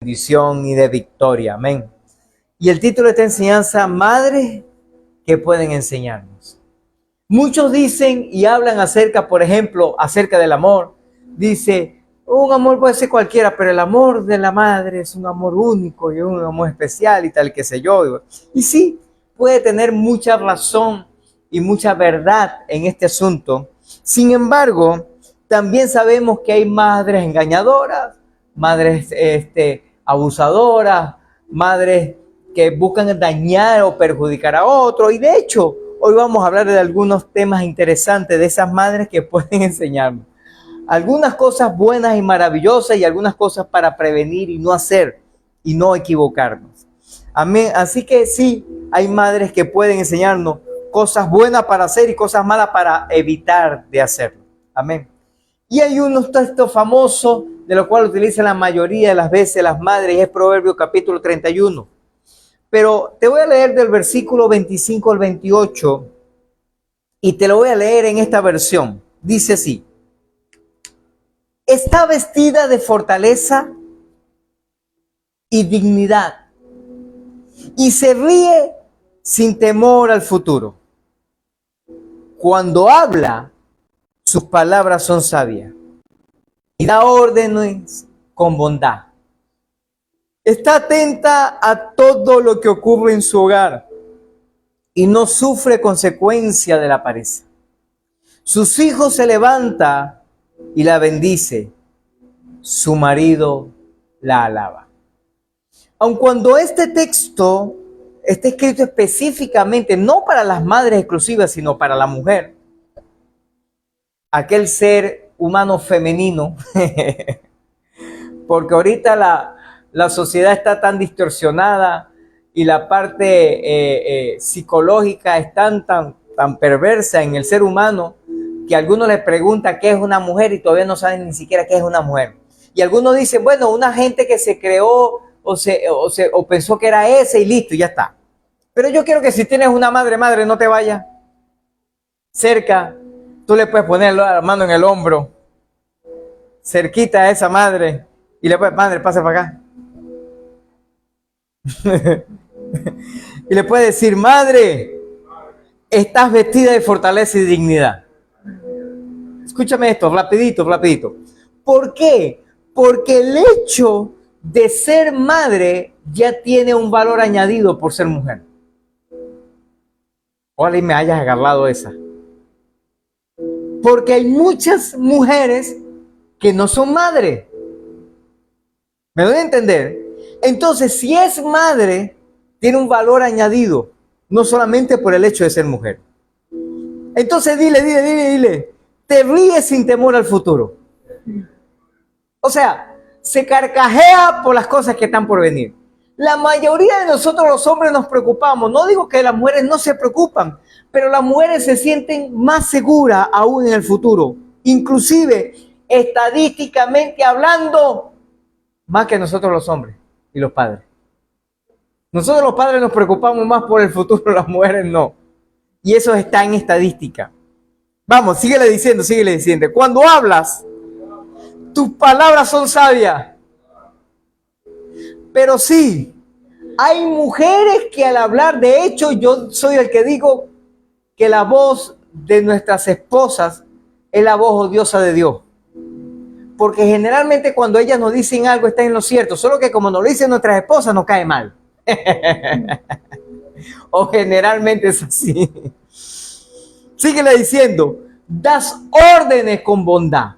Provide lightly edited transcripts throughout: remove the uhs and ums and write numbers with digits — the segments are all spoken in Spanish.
bendición y de victoria. Amén. Y el título de esta enseñanza, madres que pueden enseñarnos. Muchos dicen y hablan acerca, por ejemplo, acerca del amor. Dice, un amor puede ser cualquiera, pero el amor de la madre es un amor único y un amor especial y tal, qué sé yo. Y sí, puede tener mucha razón y mucha verdad en este asunto. Sin embargo, también sabemos que hay madres engañadoras, madres abusadoras, madres que buscan dañar o perjudicar a otro. Y de hecho, hoy vamos a hablar de algunos temas interesantes de esas madres que pueden enseñarnos algunas cosas buenas y maravillosas y algunas cosas para prevenir y no hacer y no equivocarnos. Amén. Así que sí, hay madres que pueden enseñarnos cosas buenas para hacer y cosas malas para evitar de hacerlo. Amén. Y hay unos textos famosos de los cuales utilizan la mayoría de las veces las madres, y es Proverbios capítulo 31. Pero te voy a leer del versículo 25 al 28 y te lo voy a leer en esta versión. Dice así. Está vestida de fortaleza y dignidad y se ríe sin temor al futuro. Cuando habla, sus palabras son sabias y da órdenes con bondad. Está atenta a todo lo que ocurre en su hogar y no sufre consecuencia de la pereza. Sus hijos se levantan y la bendice, su marido la alaba. Aun cuando este texto está escrito específicamente no para las madres exclusivas, sino para la mujer, aquel ser humano femenino, porque ahorita la sociedad está tan distorsionada y la parte psicológica es tan perversa en el ser humano, que algunos les preguntan qué es una mujer y todavía no saben ni siquiera qué es una mujer. Y algunos dicen, bueno, una gente que se creó o pensó que era ese y listo, y ya está. Pero yo quiero que si tienes una madre, no te vayas cerca. Tú le puedes poner la mano en el hombro, cerquita a esa madre, y le puedes, madre, pasa para acá. Y le puedes decir, madre, estás vestida de fortaleza y dignidad. Escúchame esto, rapidito. ¿Por qué? Porque el hecho de ser madre ya tiene un valor añadido por ser mujer. Ojalá y me hayas agarrado esa. Porque hay muchas mujeres que no son madres. ¿Me doy a entender? Entonces, si es madre, tiene un valor añadido, no solamente por el hecho de ser mujer. Entonces, dile. Te ríes sin temor al futuro. O sea, se carcajea por las cosas que están por venir. La mayoría de nosotros los hombres nos preocupamos. No digo que las mujeres no se preocupan, pero las mujeres se sienten más seguras aún en el futuro. Inclusive, estadísticamente hablando, más que nosotros los hombres y los padres. Nosotros los padres nos preocupamos más por el futuro, las mujeres no. Y eso está en estadística. Vamos, síguele diciendo. Cuando hablas, tus palabras son sabias. Pero sí, hay mujeres que al hablar, de hecho, yo soy el que digo que la voz de nuestras esposas es la voz odiosa de Dios. Porque generalmente cuando ellas nos dicen algo está en lo cierto, solo que como nos lo dicen nuestras esposas nos cae mal. O generalmente es así. Síguele diciendo, das órdenes con bondad.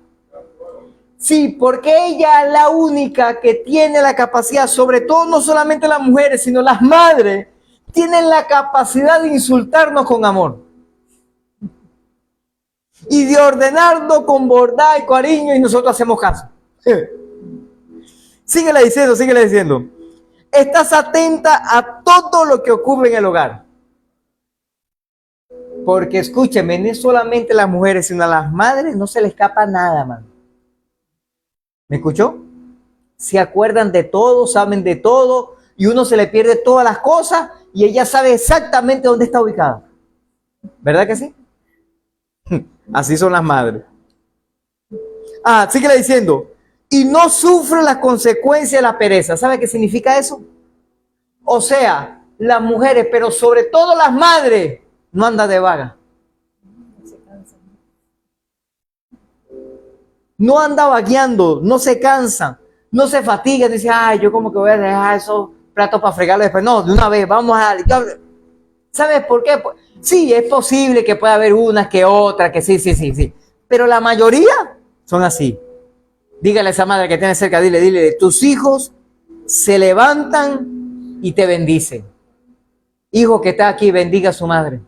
Sí, porque ella es la única que tiene la capacidad, sobre todo no solamente las mujeres, sino las madres, tienen la capacidad de insultarnos con amor. Y de ordenarnos con bondad y cariño y nosotros hacemos caso. Síguele diciendo. Estás atenta a todo lo que ocurre en el hogar. Porque escúcheme, no es solamente las mujeres, sino a las madres no se les escapa nada, man. ¿Me escuchó? Se acuerdan de todo, saben de todo, y uno se le pierde todas las cosas y ella sabe exactamente dónde está ubicada. ¿Verdad que sí? Así son las madres. Síguele diciendo. y no sufre las consecuencias de la pereza. ¿Sabe qué significa eso? O sea, las mujeres, pero sobre todo las madres, no andan de vaga. No anda vagueando, no se cansan, no se fatigan, dice, ay, yo como que voy a dejar esos platos para fregarlos después. No, de una vez, vamos a... ¿Sabes por qué? Sí, es posible que pueda haber unas que otras, que sí. Pero la mayoría son así. Dígale a esa madre que tiene cerca, dile, tus hijos se levantan y te bendicen. Hijo que está aquí, bendiga a su madre.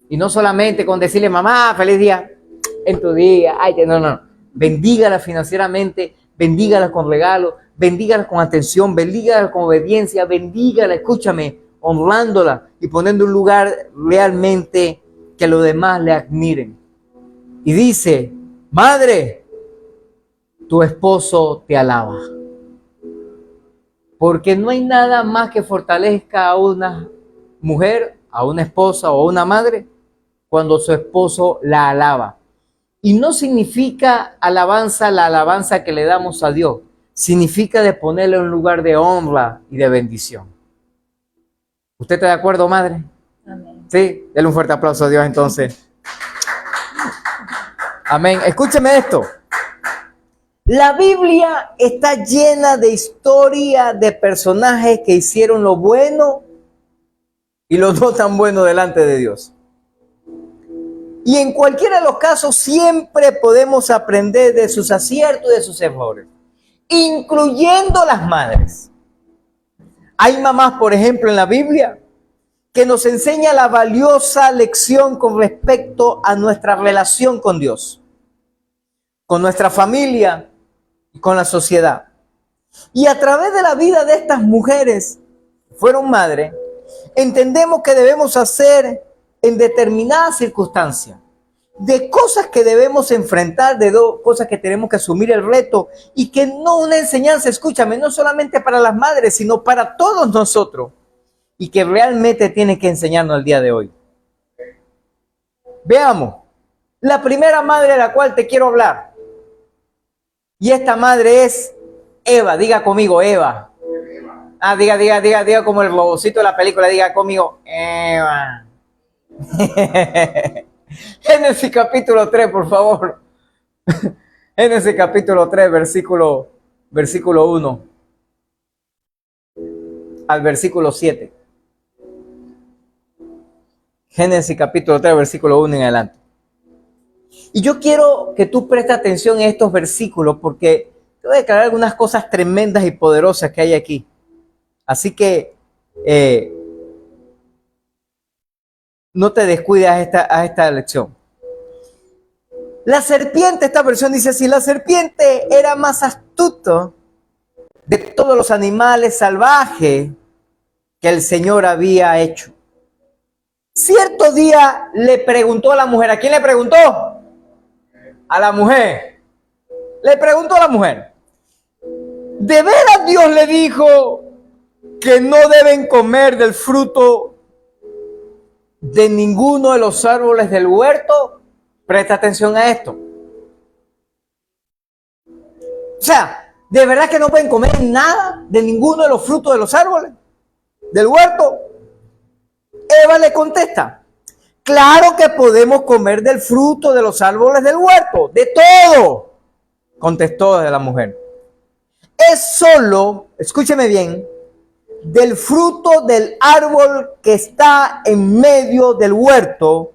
Y no solamente con decirle, mamá, feliz día en tu día. Ay, no. Bendígala financieramente, bendígala con regalos, bendígala con atención, bendígala con obediencia, bendígala, escúchame, honrándola y poniendo un lugar realmente que los demás le admiren. Y dice, madre, tu esposo te alaba. Porque no hay nada más que fortalezca a una mujer, a una esposa o a una madre cuando su esposo la alaba. Y no significa alabanza la alabanza que le damos a Dios. Significa de ponerle en un lugar de honra y de bendición. ¿Usted está de acuerdo, madre? Amén. Sí, denle un fuerte aplauso a Dios entonces. Amén. Escúcheme esto. La Biblia está llena de historias de personajes que hicieron lo bueno y lo no tan bueno delante de Dios. Y en cualquiera de los casos siempre podemos aprender de sus aciertos y de sus errores, incluyendo las madres. Hay mamás, por ejemplo, en la Biblia que nos enseña la valiosa lección con respecto a nuestra relación con Dios, con nuestra familia y con la sociedad. Y a través de la vida de estas mujeres, fueron madres, entendemos que debemos hacer en determinadas circunstancias, de cosas que debemos enfrentar, de cosas que tenemos que asumir el reto, y que no una enseñanza, escúchame, no solamente para las madres, sino para todos nosotros, y que realmente tiene que enseñarnos el día de hoy. Veamos, la primera madre de la cual te quiero hablar, y esta madre es Eva. Diga conmigo, Eva. Ah, diga como el robocito de la película, diga conmigo, Eva. Génesis capítulo 3, por favor. Génesis capítulo 3, versículo 1 al versículo 7. Génesis capítulo 3, versículo 1 en adelante. Y yo quiero que tú prestes atención a estos versículos porque te voy a declarar algunas cosas tremendas y poderosas que hay aquí. Así que no te descuides a esta lección. La serpiente, esta versión dice así, la serpiente era más astuto de todos los animales salvajes que el Señor había hecho. Cierto día le preguntó a la mujer, ¿a quién le preguntó? A la mujer. Le preguntó a la mujer, ¿de veras Dios le dijo que no deben comer del fruto de ninguno de los árboles del huerto? Presta atención a esto. O sea, ¿de verdad que no pueden comer nada de ninguno de los frutos de los árboles del huerto? Eva le contesta, claro que podemos comer del fruto de los árboles del huerto, de todo, contestó la mujer. Es solo, escúcheme bien, del fruto del árbol que está en medio del huerto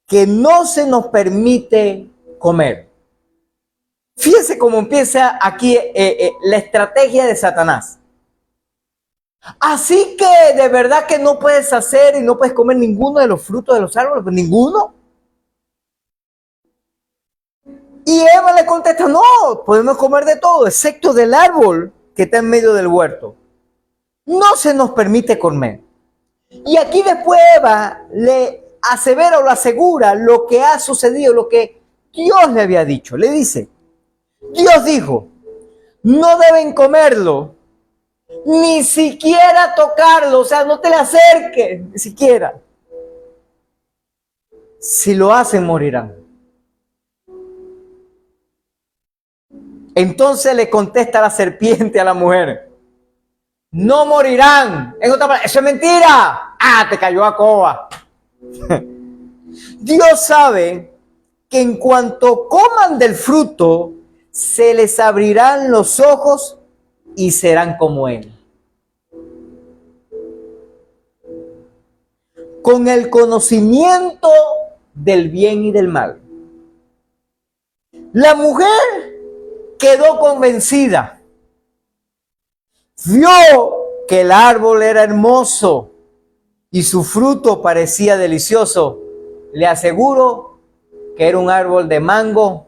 que no se nos permite comer. Fíjese cómo empieza aquí la estrategia de Satanás. Así que de verdad que no puedes hacer y no puedes comer ninguno de los frutos de los árboles, pues ninguno. Y Eva le contesta, no, podemos comer de todo, excepto del árbol que está en medio del huerto. No se nos permite comer. Y aquí después Eva le asevera o le asegura lo que ha sucedido, lo que Dios le había dicho. Le dice, Dios dijo, no deben comerlo, ni siquiera tocarlo, o sea, no te le acerques, ni siquiera. Si lo hacen, morirán. Entonces le contesta la serpiente a la mujer: no morirán. En otra palabra, eso es mentira. Ah, te cayó a coba. Dios sabe que en cuanto coman del fruto, se les abrirán los ojos y serán como Él, con el conocimiento del bien y del mal. La mujer quedó convencida. Vio que el árbol era hermoso y su fruto parecía delicioso. Le aseguro que era un árbol de mango,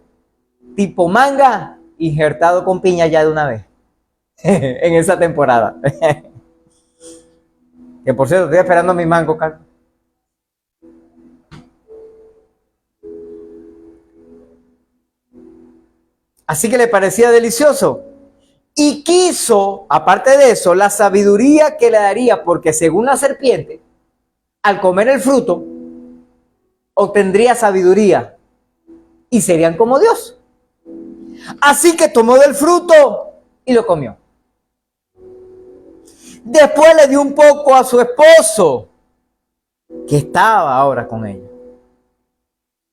tipo manga, injertado con piña ya de una vez. En esa temporada. Que por cierto, estoy esperando mi mango, Carlos. Así que le parecía delicioso. Y quiso, aparte de eso, la sabiduría que le daría, porque según la serpiente, al comer el fruto, obtendría sabiduría y serían como Dios. Así que tomó del fruto y lo comió. Después le dio un poco a su esposo, que estaba ahora con ella.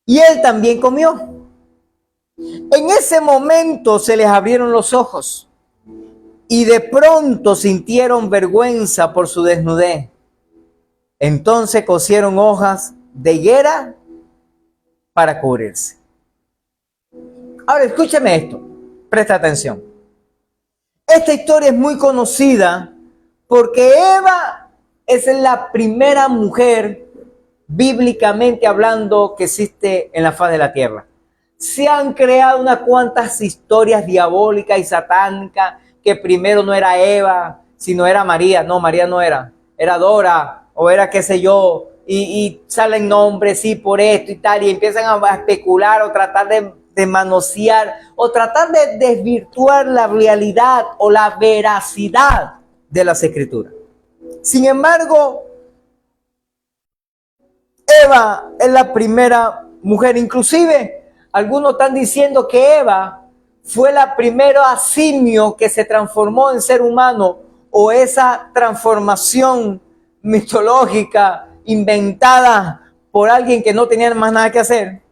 Y él también comió. En ese momento se les abrieron los ojos y de pronto sintieron vergüenza por su desnudez. Entonces cosieron hojas de higuera para cubrirse. Ahora escúchame esto, presta atención. Esta historia es muy conocida porque Eva es la primera mujer, bíblicamente hablando, que existe en la faz de la tierra. Se han creado unas cuantas historias diabólicas y satánicas, que primero no era Eva, sino era María. No, María no era. Era Dora, o era qué sé yo, y salen nombres, sí, por esto y tal, y empiezan a especular o tratar de manosear, o tratar de desvirtuar la realidad o la veracidad de las Escrituras. Sin embargo, Eva es la primera mujer. Inclusive, algunos están diciendo que Eva fue la primera simio que se transformó en ser humano, o esa transformación mitológica inventada por alguien que no tenía más nada que hacer.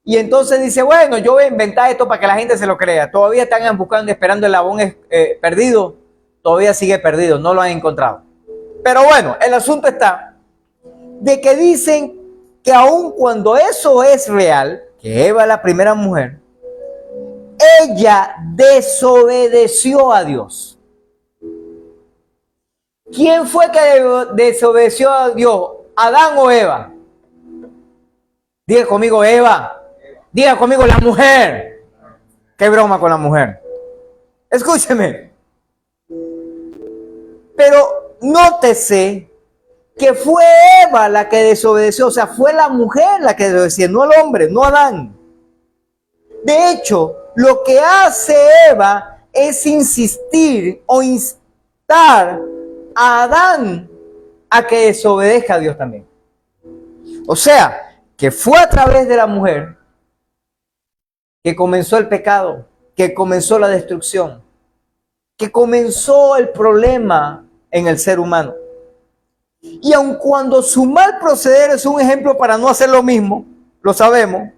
Y entonces dice, bueno, yo voy a inventar esto para que la gente se lo crea. Todavía están buscando, esperando el labón perdido. Todavía sigue perdido, no lo han encontrado. Pero bueno, el asunto está de que dicen que aun cuando eso es real, que Eva es la primera mujer, ella desobedeció a Dios. ¿Quién fue que desobedeció a Dios? ¿Adán o Eva? Diga conmigo Eva. Diga conmigo la mujer. Qué broma con la mujer. Escúcheme. Pero nótese que fue Eva la que desobedeció. O sea, fue la mujer la que desobedeció, no el hombre, no Adán. De hecho, lo que hace Eva es insistir o instar a Adán a que desobedezca a Dios también. O sea, que fue a través de la mujer que comenzó el pecado, que comenzó la destrucción, que comenzó el problema en el ser humano. Y aun cuando su mal proceder es un ejemplo para no hacer lo mismo, lo sabemos,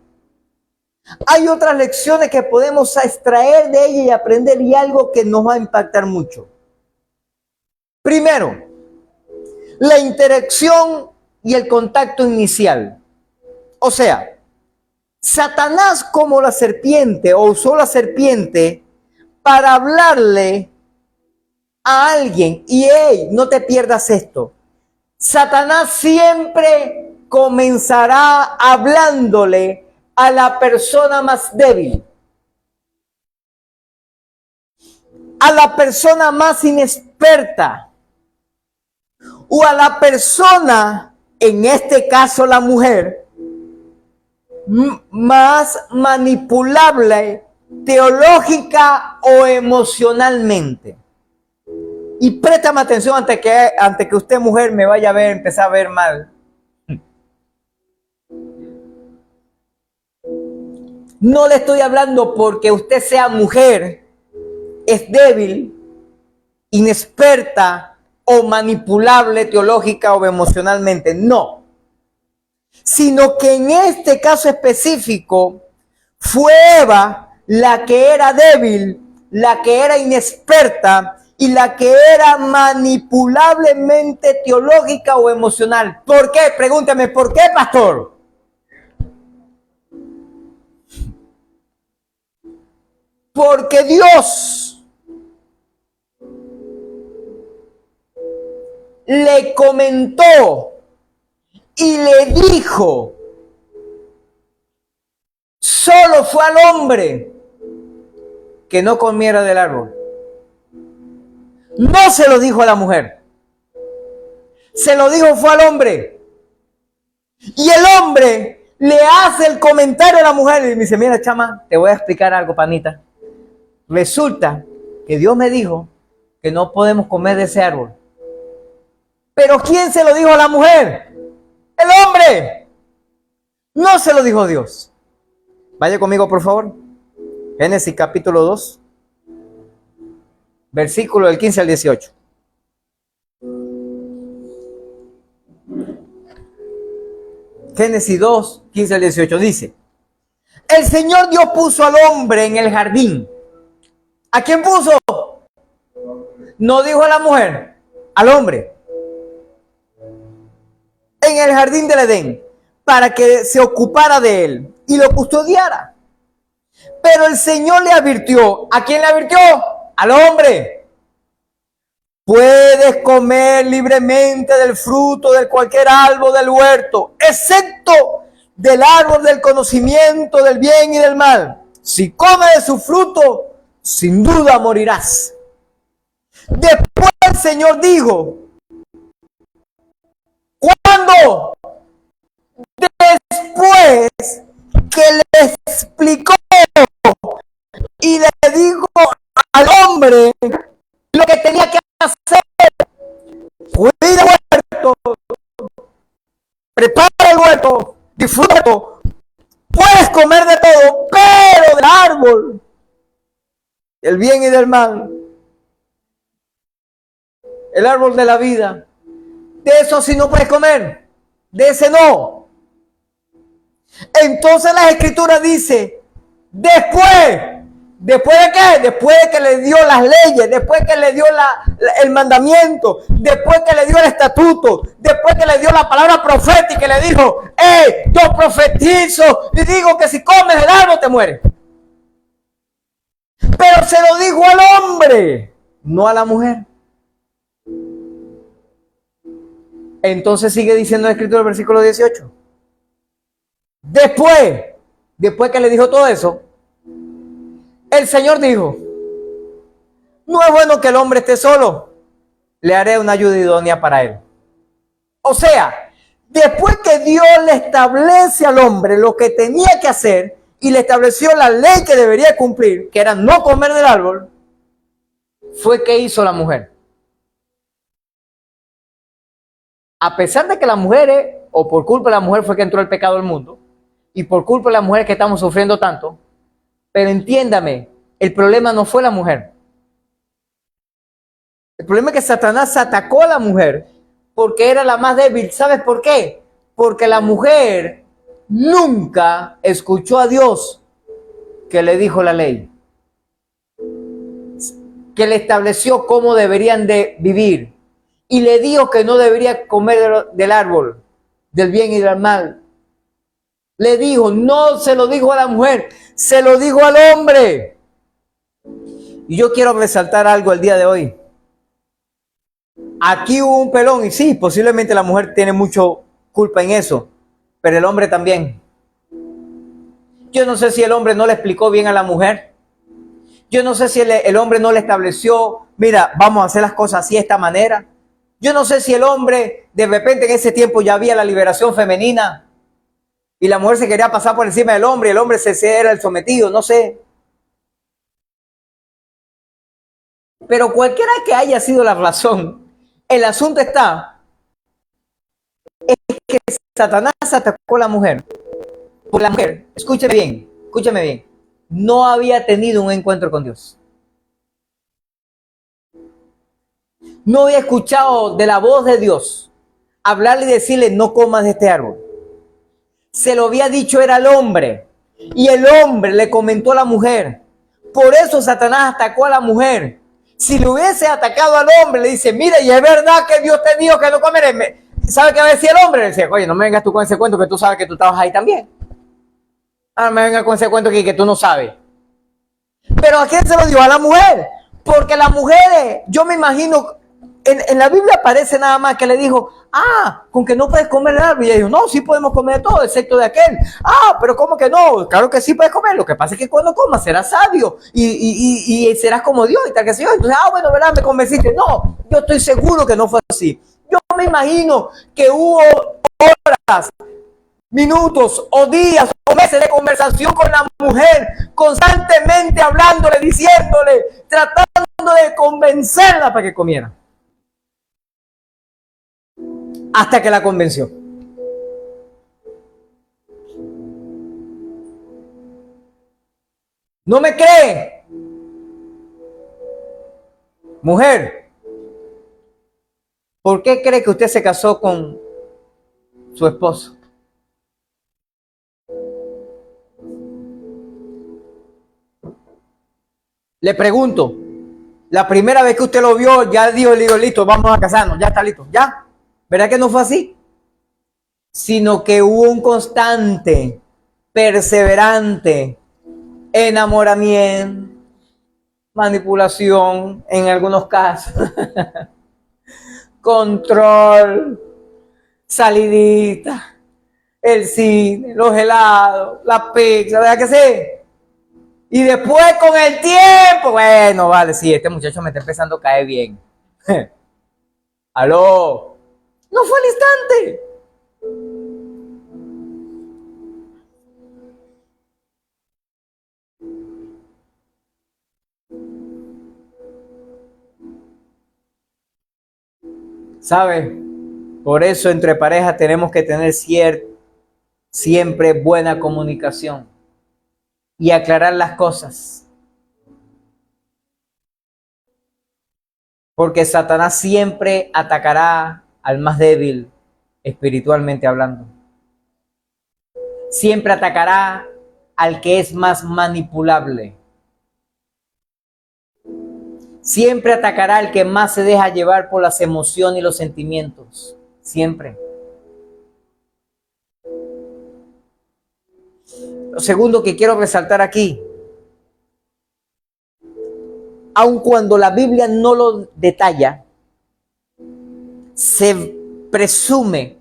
hay otras lecciones que podemos extraer de ella y aprender, y algo que nos va a impactar mucho. Primero, la interacción y el contacto inicial. O sea, Satanás, como la serpiente, o usó la serpiente para hablarle a alguien. Y hey, no te pierdas esto. Satanás siempre comenzará hablándole a la persona más débil, a la persona más inexperta, o a la persona, en este caso la mujer, más manipulable teológica o emocionalmente. Y préstame atención antes que usted, mujer, me vaya a ver, empezar a ver mal. No le estoy hablando porque usted sea mujer es débil, inexperta o manipulable teológica o emocionalmente. No. Sino que en este caso específico fue Eva la que era débil, la que era inexperta y la que era manipulablemente teológica o emocional. ¿Por qué? Pregúntame, ¿por qué, pastor? Porque Dios le comentó y le dijo, solo fue al hombre que no comiera del árbol. No se lo dijo a la mujer. Se lo dijo fue al hombre. Y el hombre le hace el comentario a la mujer y le dice, mira, chama, te voy a explicar algo, panita. Resulta que Dios me dijo que no podemos comer de ese árbol. Pero ¿quién se lo dijo a la mujer? El hombre. No se lo dijo Dios. Vaya conmigo, por favor. Génesis capítulo 2, versículo del 15 al 18. Génesis 2, 15 al 18 dice, el Señor Dios puso al hombre en el jardín. ¿A quién puso? No dijo a la mujer, al hombre. En el jardín del Edén, para que se ocupara de él y lo custodiara. Pero el Señor le advirtió. ¿A quién le advirtió? Al hombre. Puedes comer libremente del fruto de cualquier árbol del huerto, excepto del árbol del conocimiento del bien y del mal. Si comes de su fruto, sin duda morirás. Después el Señor dijo, ¿cuándo? Después que le explicó y le dijo al hombre lo que tenía que hacer. Cuida el huerto, prepara el huerto, disfruta. Puedes comer de todo, pero del árbol, del bien y del mal, el árbol de la vida, de eso sí no puedes comer, de ese no. Entonces la Escritura dice, después de qué? Después de que le dio las leyes, después que le dio el mandamiento, después que le dio el estatuto, después que le dio la palabra profética y le dijo, yo profetizo y digo que si comes el árbol te mueres. Pero se lo dijo al hombre, no a la mujer. Entonces sigue diciendo el escrito del versículo 18. Después que le dijo todo eso, el Señor dijo, no es bueno que el hombre esté solo, le haré una ayuda idónea para él. O sea, después que Dios le establece al hombre lo que tenía que hacer y le estableció la ley que debería cumplir, que era no comer del árbol, fue que hizo la mujer. A pesar de que la mujer, o por culpa de la mujer fue que entró el pecado al mundo, y por culpa de la mujer que estamos sufriendo tanto, pero entiéndame, el problema no fue la mujer. El problema es que Satanás atacó a la mujer porque era la más débil. ¿Sabes por qué? Porque la mujer nunca escuchó a Dios que le dijo la ley, que le estableció cómo deberían de vivir y le dijo que no debería comer del árbol, del bien y del mal. Le dijo, no se lo dijo a la mujer, se lo dijo al hombre. Y yo quiero resaltar algo el día de hoy. Aquí hubo un pelón y sí, posiblemente la mujer tiene mucho culpa en eso, pero el hombre también. Yo no sé si el hombre no le explicó bien a la mujer. Yo no sé si el hombre no le estableció, mira, vamos a hacer las cosas así de esta manera. Yo no sé si el hombre, de repente en ese tiempo ya había la liberación femenina y la mujer se quería pasar por encima del hombre y el hombre se era el sometido, no sé. Pero cualquiera que haya sido la razón, el asunto está en que Satanás atacó a la mujer. Porque la mujer, escúchame bien, no había tenido un encuentro con Dios. no había escuchado de la voz de Dios hablarle y decirle, no comas de este árbol. Se lo había dicho era el hombre, y el hombre le comentó a la mujer. Por eso Satanás atacó a la mujer. Si le hubiese atacado al hombre, le dice, mira, y es verdad que Dios te dijo que no comeré. ¿Sabe qué va a decir el hombre? Le decía, oye, no me vengas tú con ese cuento que tú sabes que tú estabas ahí también. Ah, no me vengas con ese cuento que tú no sabes. Pero ¿a quién se lo dio? A la mujer. Porque las mujeres, yo me imagino, en la Biblia aparece nada más que le dijo, con que no puedes comer el árbol. Y ella dijo, no, sí podemos comer todo, excepto de aquel. Pero ¿cómo que no? Claro que sí puedes comer. Lo que pasa es que cuando comas serás sabio y serás como Dios y tal que sí. Entonces, bueno, ¿verdad? Me convenciste. No, yo estoy seguro que no fue así. Yo me imagino que hubo horas, minutos o días o meses de conversación con la mujer, constantemente hablándole, diciéndole, tratando de convencerla para que comiera. Hasta que la convenció. ¿No me cree? Mujer, ¿por qué cree que usted se casó con su esposo? Le pregunto, la primera vez que usted lo vio, ya dijo, le digo, listo, vamos a casarnos, ya está listo, ya. ¿Verdad que no fue así? Sino que hubo un constante, perseverante enamoramiento, manipulación en algunos casos, control, salidita, el cine, los helados, la pizza, ¿verdad que sí? Y después con el tiempo, bueno, vale, sí, este muchacho me está empezando a caer bien. Aló, no fue al instante. ¿Sabe? Por eso entre parejas tenemos que tener siempre buena comunicación y aclarar las cosas. Porque Satanás siempre atacará al más débil, espiritualmente hablando. Siempre atacará al que es más manipulable. Siempre atacará al que más se deja llevar por las emociones y los sentimientos. Siempre. Lo segundo que quiero resaltar aquí, aun cuando la Biblia no lo detalla, se presume,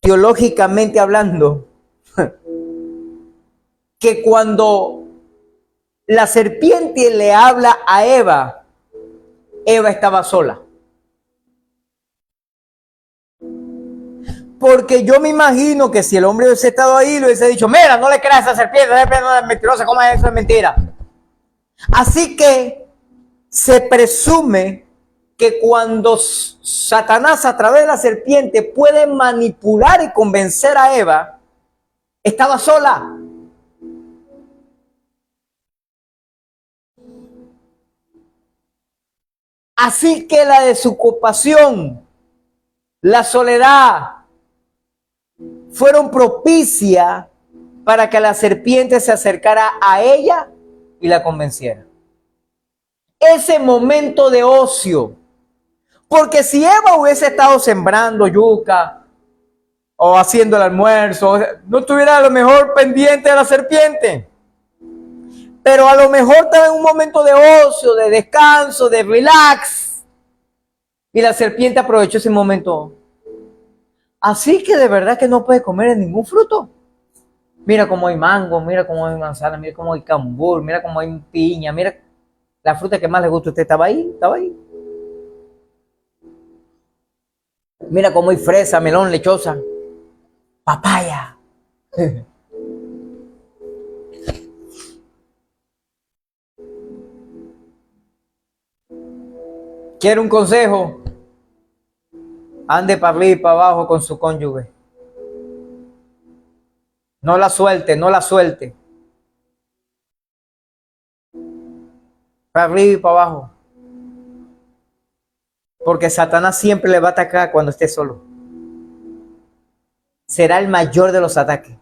teológicamente hablando, que cuando la serpiente le habla a Eva, Eva estaba sola. Porque yo me imagino que si el hombre hubiese estado ahí, le hubiese dicho, mira, no le creas a esa serpiente, no es mentirosa, ¿cómo es eso? Es mentira. Así que se presume que cuando Satanás a través de la serpiente puede manipular y convencer a Eva, estaba sola. Así que la desocupación, la soledad, fueron propicias para que la serpiente se acercara a ella y la convenciera. Ese momento de ocio, porque si Eva hubiese estado sembrando yuca o haciendo el almuerzo, no estuviera a lo mejor pendiente de la serpiente. Pero a lo mejor estaba en un momento de ocio, de descanso, de relax. Y la serpiente aprovechó ese momento. Así que de verdad que no puede comer ningún fruto. Mira cómo hay mango, mira cómo hay manzana, mira cómo hay cambur, mira cómo hay piña, mira la fruta que más le gusta a usted estaba ahí, estaba ahí. Mira cómo hay fresa, melón, lechosa, papaya. ¿Quiere un consejo? Ande para arriba y para abajo con su cónyuge. No la suelte, no la suelte. Para arriba y para abajo. Porque Satanás siempre le va a atacar cuando esté solo. Será el mayor de los ataques.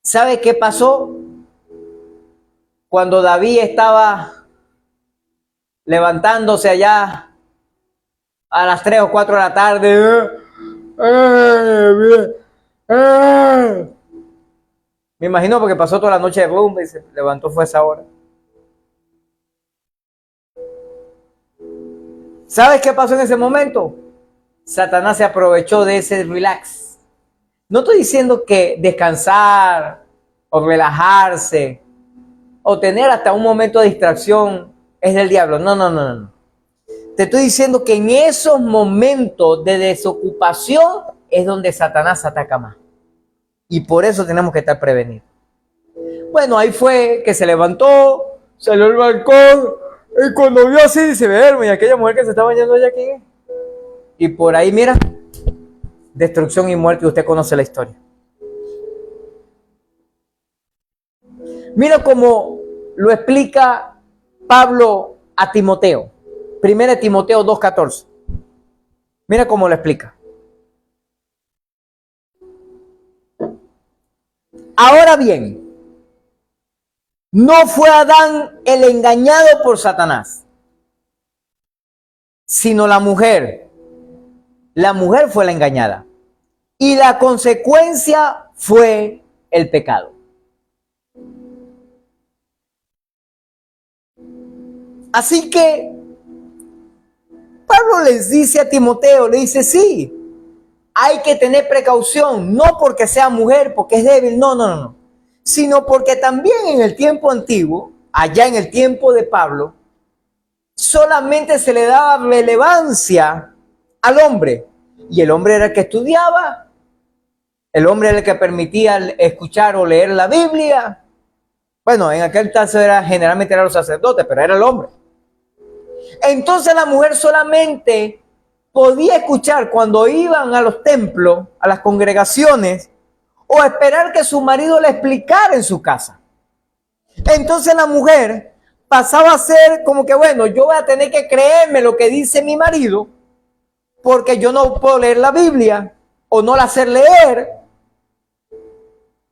¿Sabe qué pasó? Cuando David estaba levantándose allá a las 3 o 4 de la tarde. Me imagino porque pasó toda la noche de rumba y se levantó fue a esa hora. ¿Sabes qué pasó en ese momento? Satanás se aprovechó de ese relax. No estoy diciendo que descansar o relajarse o tener hasta un momento de distracción es del diablo. No. Te estoy diciendo que en esos momentos de desocupación es donde Satanás ataca más. Y por eso tenemos que estar prevenidos. Bueno, ahí fue que se levantó, salió al balcón, y cuando vio así, dice, verme, y aquella mujer que se está bañando allá aquí. Y por ahí, mira, destrucción y muerte, y usted conoce la historia. Mira cómo lo explica Pablo a Timoteo. 1 Timoteo 2:14. Mira cómo lo explica. Ahora bien, no fue Adán el engañado por Satanás, sino la mujer. La mujer fue la engañada. Y la consecuencia fue el pecado. Así que Pablo les dice a Timoteo, le dice, sí, hay que tener precaución, no porque sea mujer, porque es débil, no, sino porque también en el tiempo antiguo, allá en el tiempo de Pablo, solamente se le daba relevancia al hombre, y el hombre era el que estudiaba, el hombre era el que permitía escuchar o leer la Biblia. Bueno, en aquel caso generalmente eran los sacerdotes, pero era el hombre. Entonces la mujer solamente podía escuchar cuando iban a los templos, a las congregaciones, o esperar que su marido le explicara en su casa. Entonces la mujer pasaba a ser como que, bueno, yo voy a tener que creerme lo que dice mi marido, porque yo no puedo leer la Biblia, o no la hacer leer,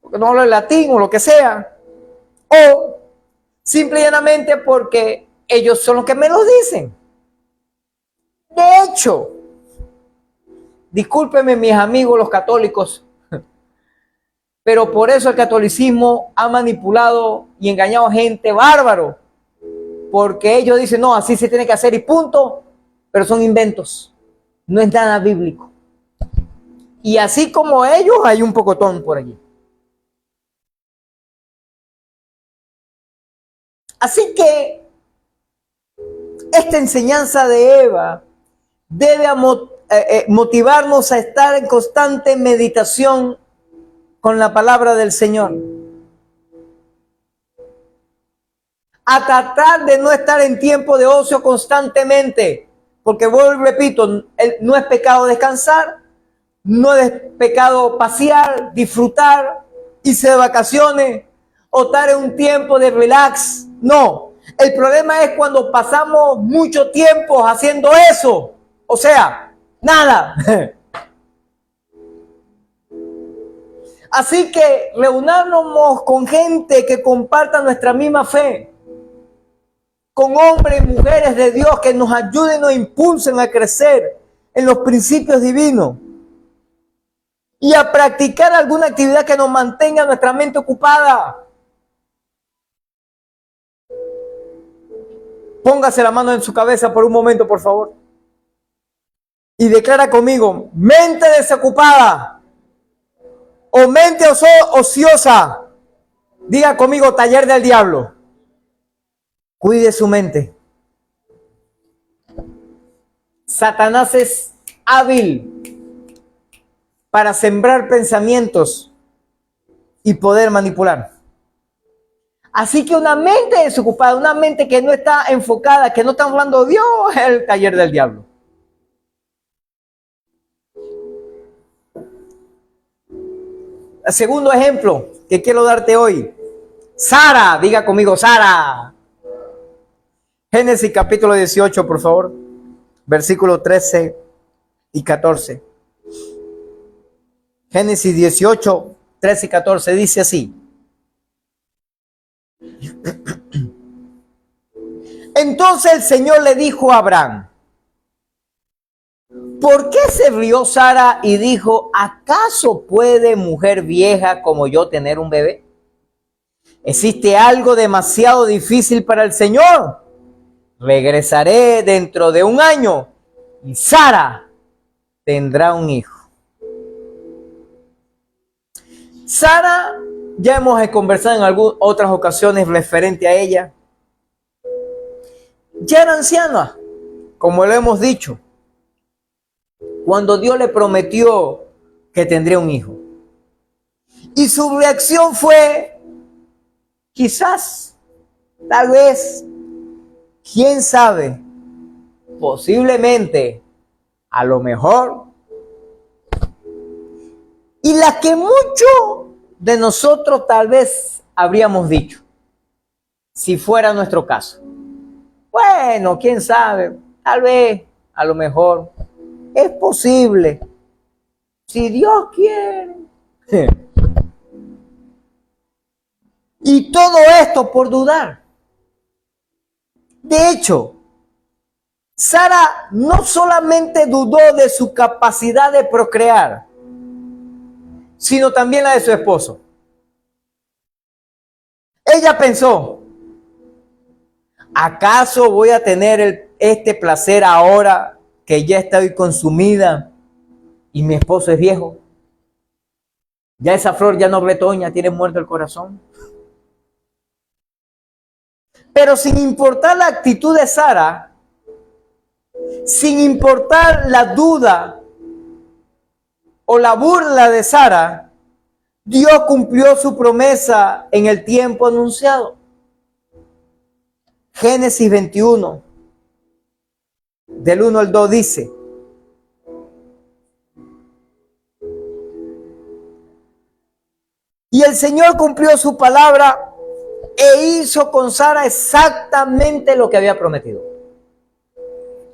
porque no hablo el latín o lo que sea, o simple y llanamente porque ellos son los que me lo dicen. De hecho, discúlpenme mis amigos los católicos, pero por eso el catolicismo ha manipulado y engañado a gente bárbaro, porque ellos dicen, no, así se tiene que hacer y punto, pero son inventos, no es nada bíblico. Y así como ellos, hay un pocotón por allí. Así que esta enseñanza de Eva debe motivarnos a estar en constante meditación con la palabra del Señor. A tratar de no estar en tiempo de ocio constantemente, porque vuelvo y repito, no es pecado descansar, no es pecado pasear, disfrutar, irse de vacaciones o estar en un tiempo de relax. No, el problema es cuando pasamos mucho tiempo haciendo eso, o sea, nada. Así que reunamos con gente que comparta nuestra misma fe, con hombres y mujeres de Dios que nos ayuden y nos impulsen a crecer en los principios divinos y a practicar alguna actividad que nos mantenga nuestra mente ocupada. Póngase la mano en su cabeza por un momento, por favor, y declara conmigo: mente desocupada o mente ociosa. Diga conmigo: taller del diablo. Cuide su mente. Satanás es hábil para sembrar pensamientos y poder manipular. Así que una mente desocupada, una mente que no está enfocada, que no está hablando Dios, es el taller del diablo. El segundo ejemplo que quiero darte hoy. Sara, diga conmigo, Sara. Génesis capítulo 18, por favor, versículos 13 y 14. Génesis 18, 13 y 14 dice así. Entonces el Señor le dijo a Abraham, ¿por qué se rió Sara y dijo, ¿acaso puede mujer vieja como yo tener un bebé? ¿Existe algo demasiado difícil para el Señor? Regresaré dentro de un año y Sara tendrá un hijo. Sara, ya hemos conversado en otras ocasiones referente a ella. Ya era anciana, como lo hemos dicho, cuando Dios le prometió que tendría un hijo. Y su reacción fue, quizás, tal vez, quién sabe, posiblemente, a lo mejor. Y la que muchos de nosotros tal vez habríamos dicho, si fuera nuestro caso. Bueno, quién sabe, tal vez, a lo mejor, es posible, si Dios quiere. Y todo esto por dudar. De hecho, Sara no solamente dudó de su capacidad de procrear, sino también la de su esposo. Ella pensó, ¿acaso voy a tener este placer ahora que ya estoy consumida y mi esposo es viejo? Ya esa flor ya no retoña, tiene muerto el corazón. Pero sin importar la actitud de Sara, sin importar la duda o la burla de Sara, Dios cumplió su promesa en el tiempo anunciado. Génesis 21, del 1 al 2 dice, y el Señor cumplió su palabra e hizo con Sara exactamente lo que había prometido.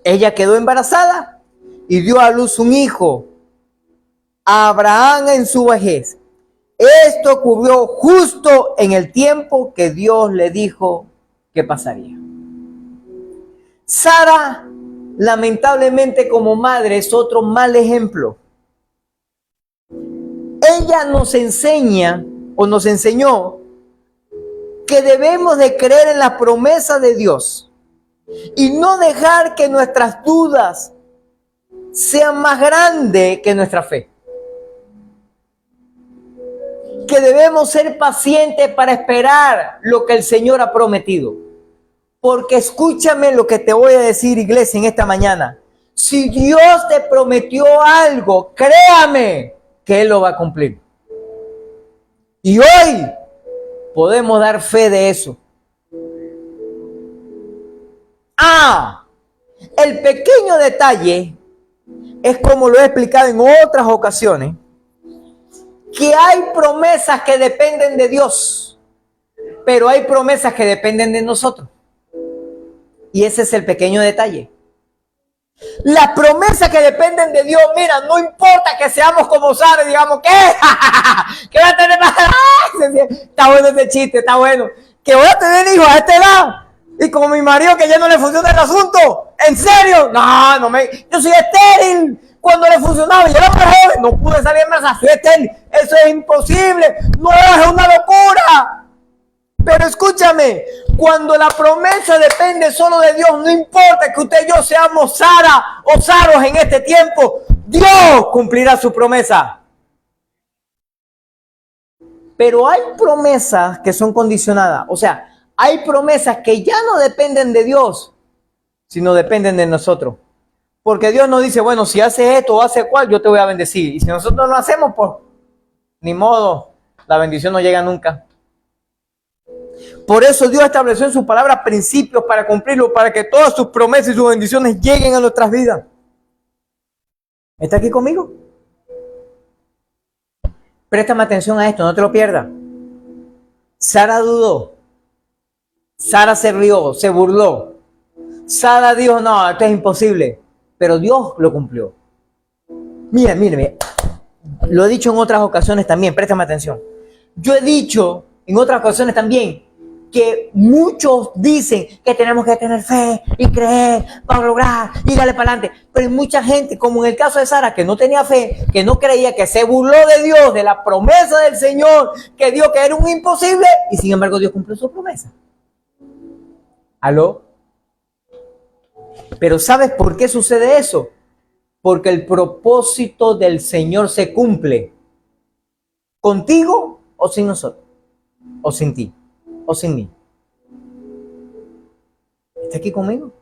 Ella quedó embarazada y dio a luz un hijo a Abraham en su vejez. Esto ocurrió justo en el tiempo que Dios le dijo que pasaría. Sara, lamentablemente como madre, es otro mal ejemplo. Ella nos enseña o nos enseñó que debemos de creer en la promesa de Dios y no dejar que nuestras dudas sean más grandes que nuestra fe. Que debemos ser pacientes para esperar lo que el Señor ha prometido. Porque escúchame lo que te voy a decir, iglesia, en esta mañana. Si Dios te prometió algo, créame que Él lo va a cumplir. Y hoy podemos dar fe de eso. El pequeño detalle es, como lo he explicado en otras ocasiones, que hay promesas que dependen de Dios, pero hay promesas que dependen de nosotros. Y ese es el pequeño detalle. Las promesas que dependen de Dios, mira, no importa que seamos como Sara, digamos, ¿qué? ¿Qué va a tener? Está bueno ese chiste, está bueno. Que voy a tener hijos a esta edad. Y como mi marido que ya no le funciona el asunto. ¿En serio? Yo soy estéril. Cuando le funcionaba, yo era muy joven, no pude salir embarazada, soy estéril. Eso es imposible. No, es una locura. Pero escúchame, cuando la promesa depende solo de Dios, no importa que usted y yo seamos Sara o Saros en este tiempo, Dios cumplirá su promesa. Pero hay promesas que son condicionadas, o sea, hay promesas que ya no dependen de Dios, sino dependen de nosotros. Porque Dios nos dice, bueno, si haces esto o haces cual, yo te voy a bendecir. Y si nosotros no lo hacemos, pues, ni modo, la bendición no llega nunca. Por eso Dios estableció en su palabra principios para cumplirlo, para que todas sus promesas y sus bendiciones lleguen a nuestras vidas. ¿Está aquí conmigo? Préstame atención a esto, no te lo pierdas. Sara dudó. Sara se rió, se burló. Sara dijo, no, esto es imposible, pero Dios lo cumplió. Mira, lo he dicho en otras ocasiones también, préstame atención. Yo he dicho en otras ocasiones también que muchos dicen que tenemos que tener fe y creer para lograr y darle para adelante. Pero hay mucha gente, como en el caso de Sara, que no tenía fe, que no creía, que se burló de Dios, de la promesa del Señor, que dijo que era un imposible, y sin embargo Dios cumplió su promesa. ¿Aló? Pero ¿sabes por qué sucede eso? Porque el propósito del Señor se cumple. ¿Contigo o sin nosotros? ¿O sin ti? ¿O sin mí? ¿Está aquí conmigo?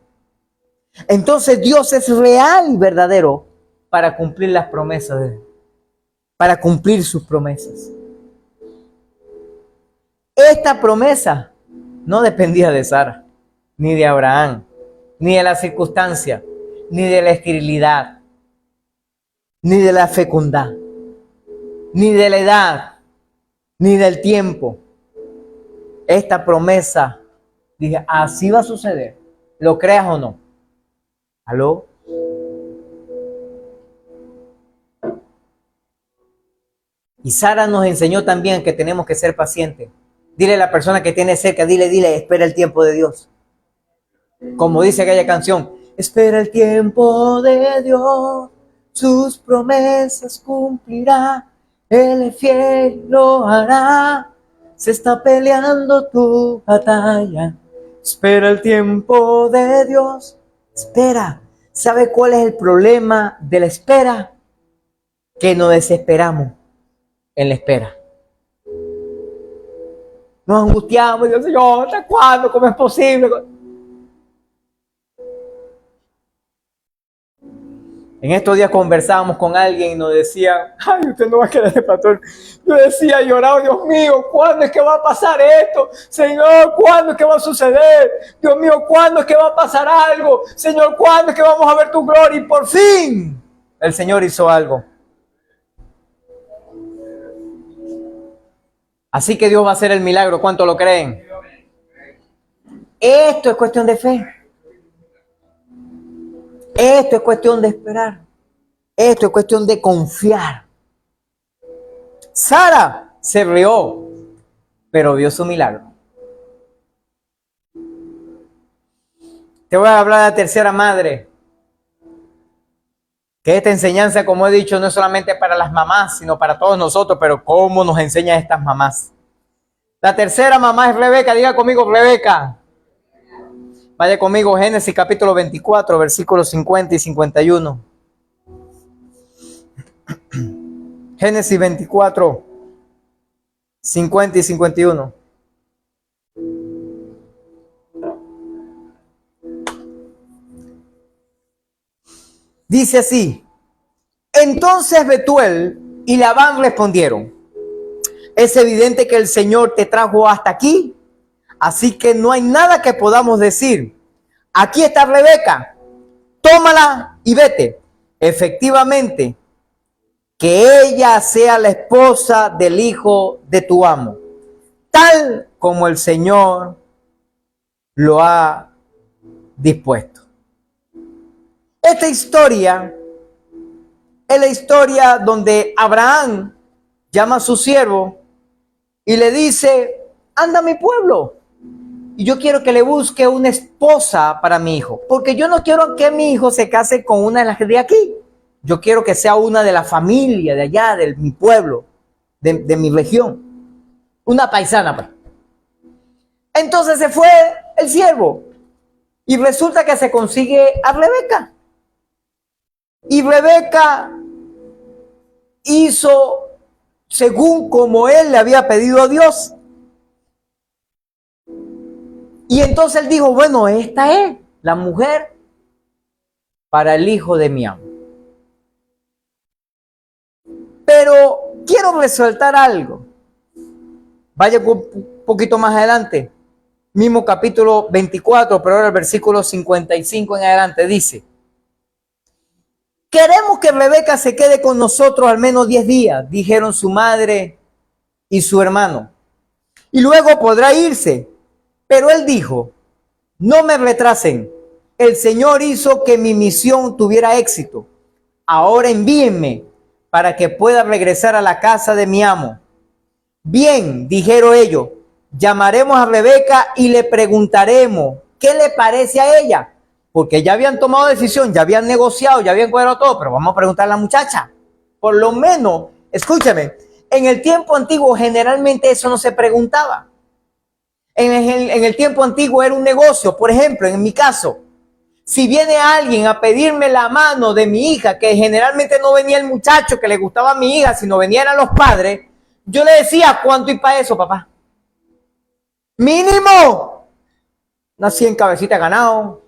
Entonces Dios es real y verdadero para cumplir las promesas de Él. Para cumplir sus promesas. Esta promesa no dependía de Sara, ni de Abraham, ni de la circunstancia, ni de la esterilidad, ni de la fecundad, ni de la edad, ni del tiempo. Esta promesa, dije, así va a suceder, lo creas o no. ¿Aló? Y Sara nos enseñó también que tenemos que ser pacientes. Dile a la persona que tiene cerca, dile, espera el tiempo de Dios. Como dice aquella canción, espera el tiempo de Dios, sus promesas cumplirá, Él es fiel, lo hará, se está peleando tu batalla. Espera el tiempo de Dios, espera. ¿Sabe cuál es el problema de la espera? Que nos desesperamos en la espera. Nos angustiamos y decimos, Señor, ¿hasta cuándo? ¿Cómo es posible? En estos días conversábamos con alguien y nos decía, ay, usted no va a querer el pastor. Yo decía, lloraba, Dios mío, ¿cuándo es que va a pasar esto? Señor, ¿cuándo es que va a suceder? Dios mío, ¿cuándo es que va a pasar algo? Señor, ¿cuándo es que vamos a ver tu gloria? Y por fin, el Señor hizo algo. Así que Dios va a hacer el milagro. ¿Cuánto lo creen? Esto es cuestión de fe. Esto es cuestión de esperar. Esto es cuestión de confiar. Sara se rió, pero vio su milagro. Te voy a hablar de la tercera madre. Que esta enseñanza, como he dicho, no es solamente para las mamás, sino para todos nosotros, pero ¿cómo nos enseñan estas mamás? La tercera mamá es Rebeca. Diga conmigo, Rebeca. Vaya conmigo, Génesis capítulo 24, versículos 50 y 51. Génesis 24, 50 y 51. Dice así: entonces Betuel y Labán respondieron, es evidente que el Señor te trajo hasta aquí, así que no hay nada que podamos decir. Aquí está Rebeca, tómala y vete. Efectivamente, que ella sea la esposa del hijo de tu amo, tal como el Señor lo ha dispuesto. Esta historia es la historia donde Abraham llama a su siervo y le dice, anda a mi pueblo y yo quiero que le busque una esposa para mi hijo, porque yo no quiero que mi hijo se case con una de las de aquí. Yo quiero que sea una de la familia de allá, de mi pueblo, de mi región, una paisana. Pues. Entonces se fue el siervo y resulta que se consigue a Rebeca. Y Rebeca hizo según como él le había pedido a Dios. Y entonces él dijo, bueno, esta es la mujer para el hijo de mi amo. Pero quiero resaltar algo. Vaya un poquito más adelante. Mismo capítulo 24, pero ahora el versículo 55 en adelante dice, queremos que Rebeca se quede con nosotros al menos 10 días, dijeron su madre y su hermano. Y luego podrá irse. Pero él dijo, no me retrasen, el Señor hizo que mi misión tuviera éxito. Ahora envíenme para que pueda regresar a la casa de mi amo. Bien, dijeron ellos, llamaremos a Rebeca y le preguntaremos qué le parece a ella. Porque ya habían tomado decisión, ya habían negociado, ya habían cuadrado todo, pero vamos a preguntarle a la muchacha. Por lo menos, escúchame, en el tiempo antiguo generalmente eso no se preguntaba. En el tiempo antiguo era un negocio. Por ejemplo, en mi caso, si viene alguien a pedirme la mano de mi hija, que generalmente no venía el muchacho que le gustaba a mi hija, sino venían los padres, yo le decía, ¿cuánto y para eso, papá? Mínimo unas 100 cabecitas ganado,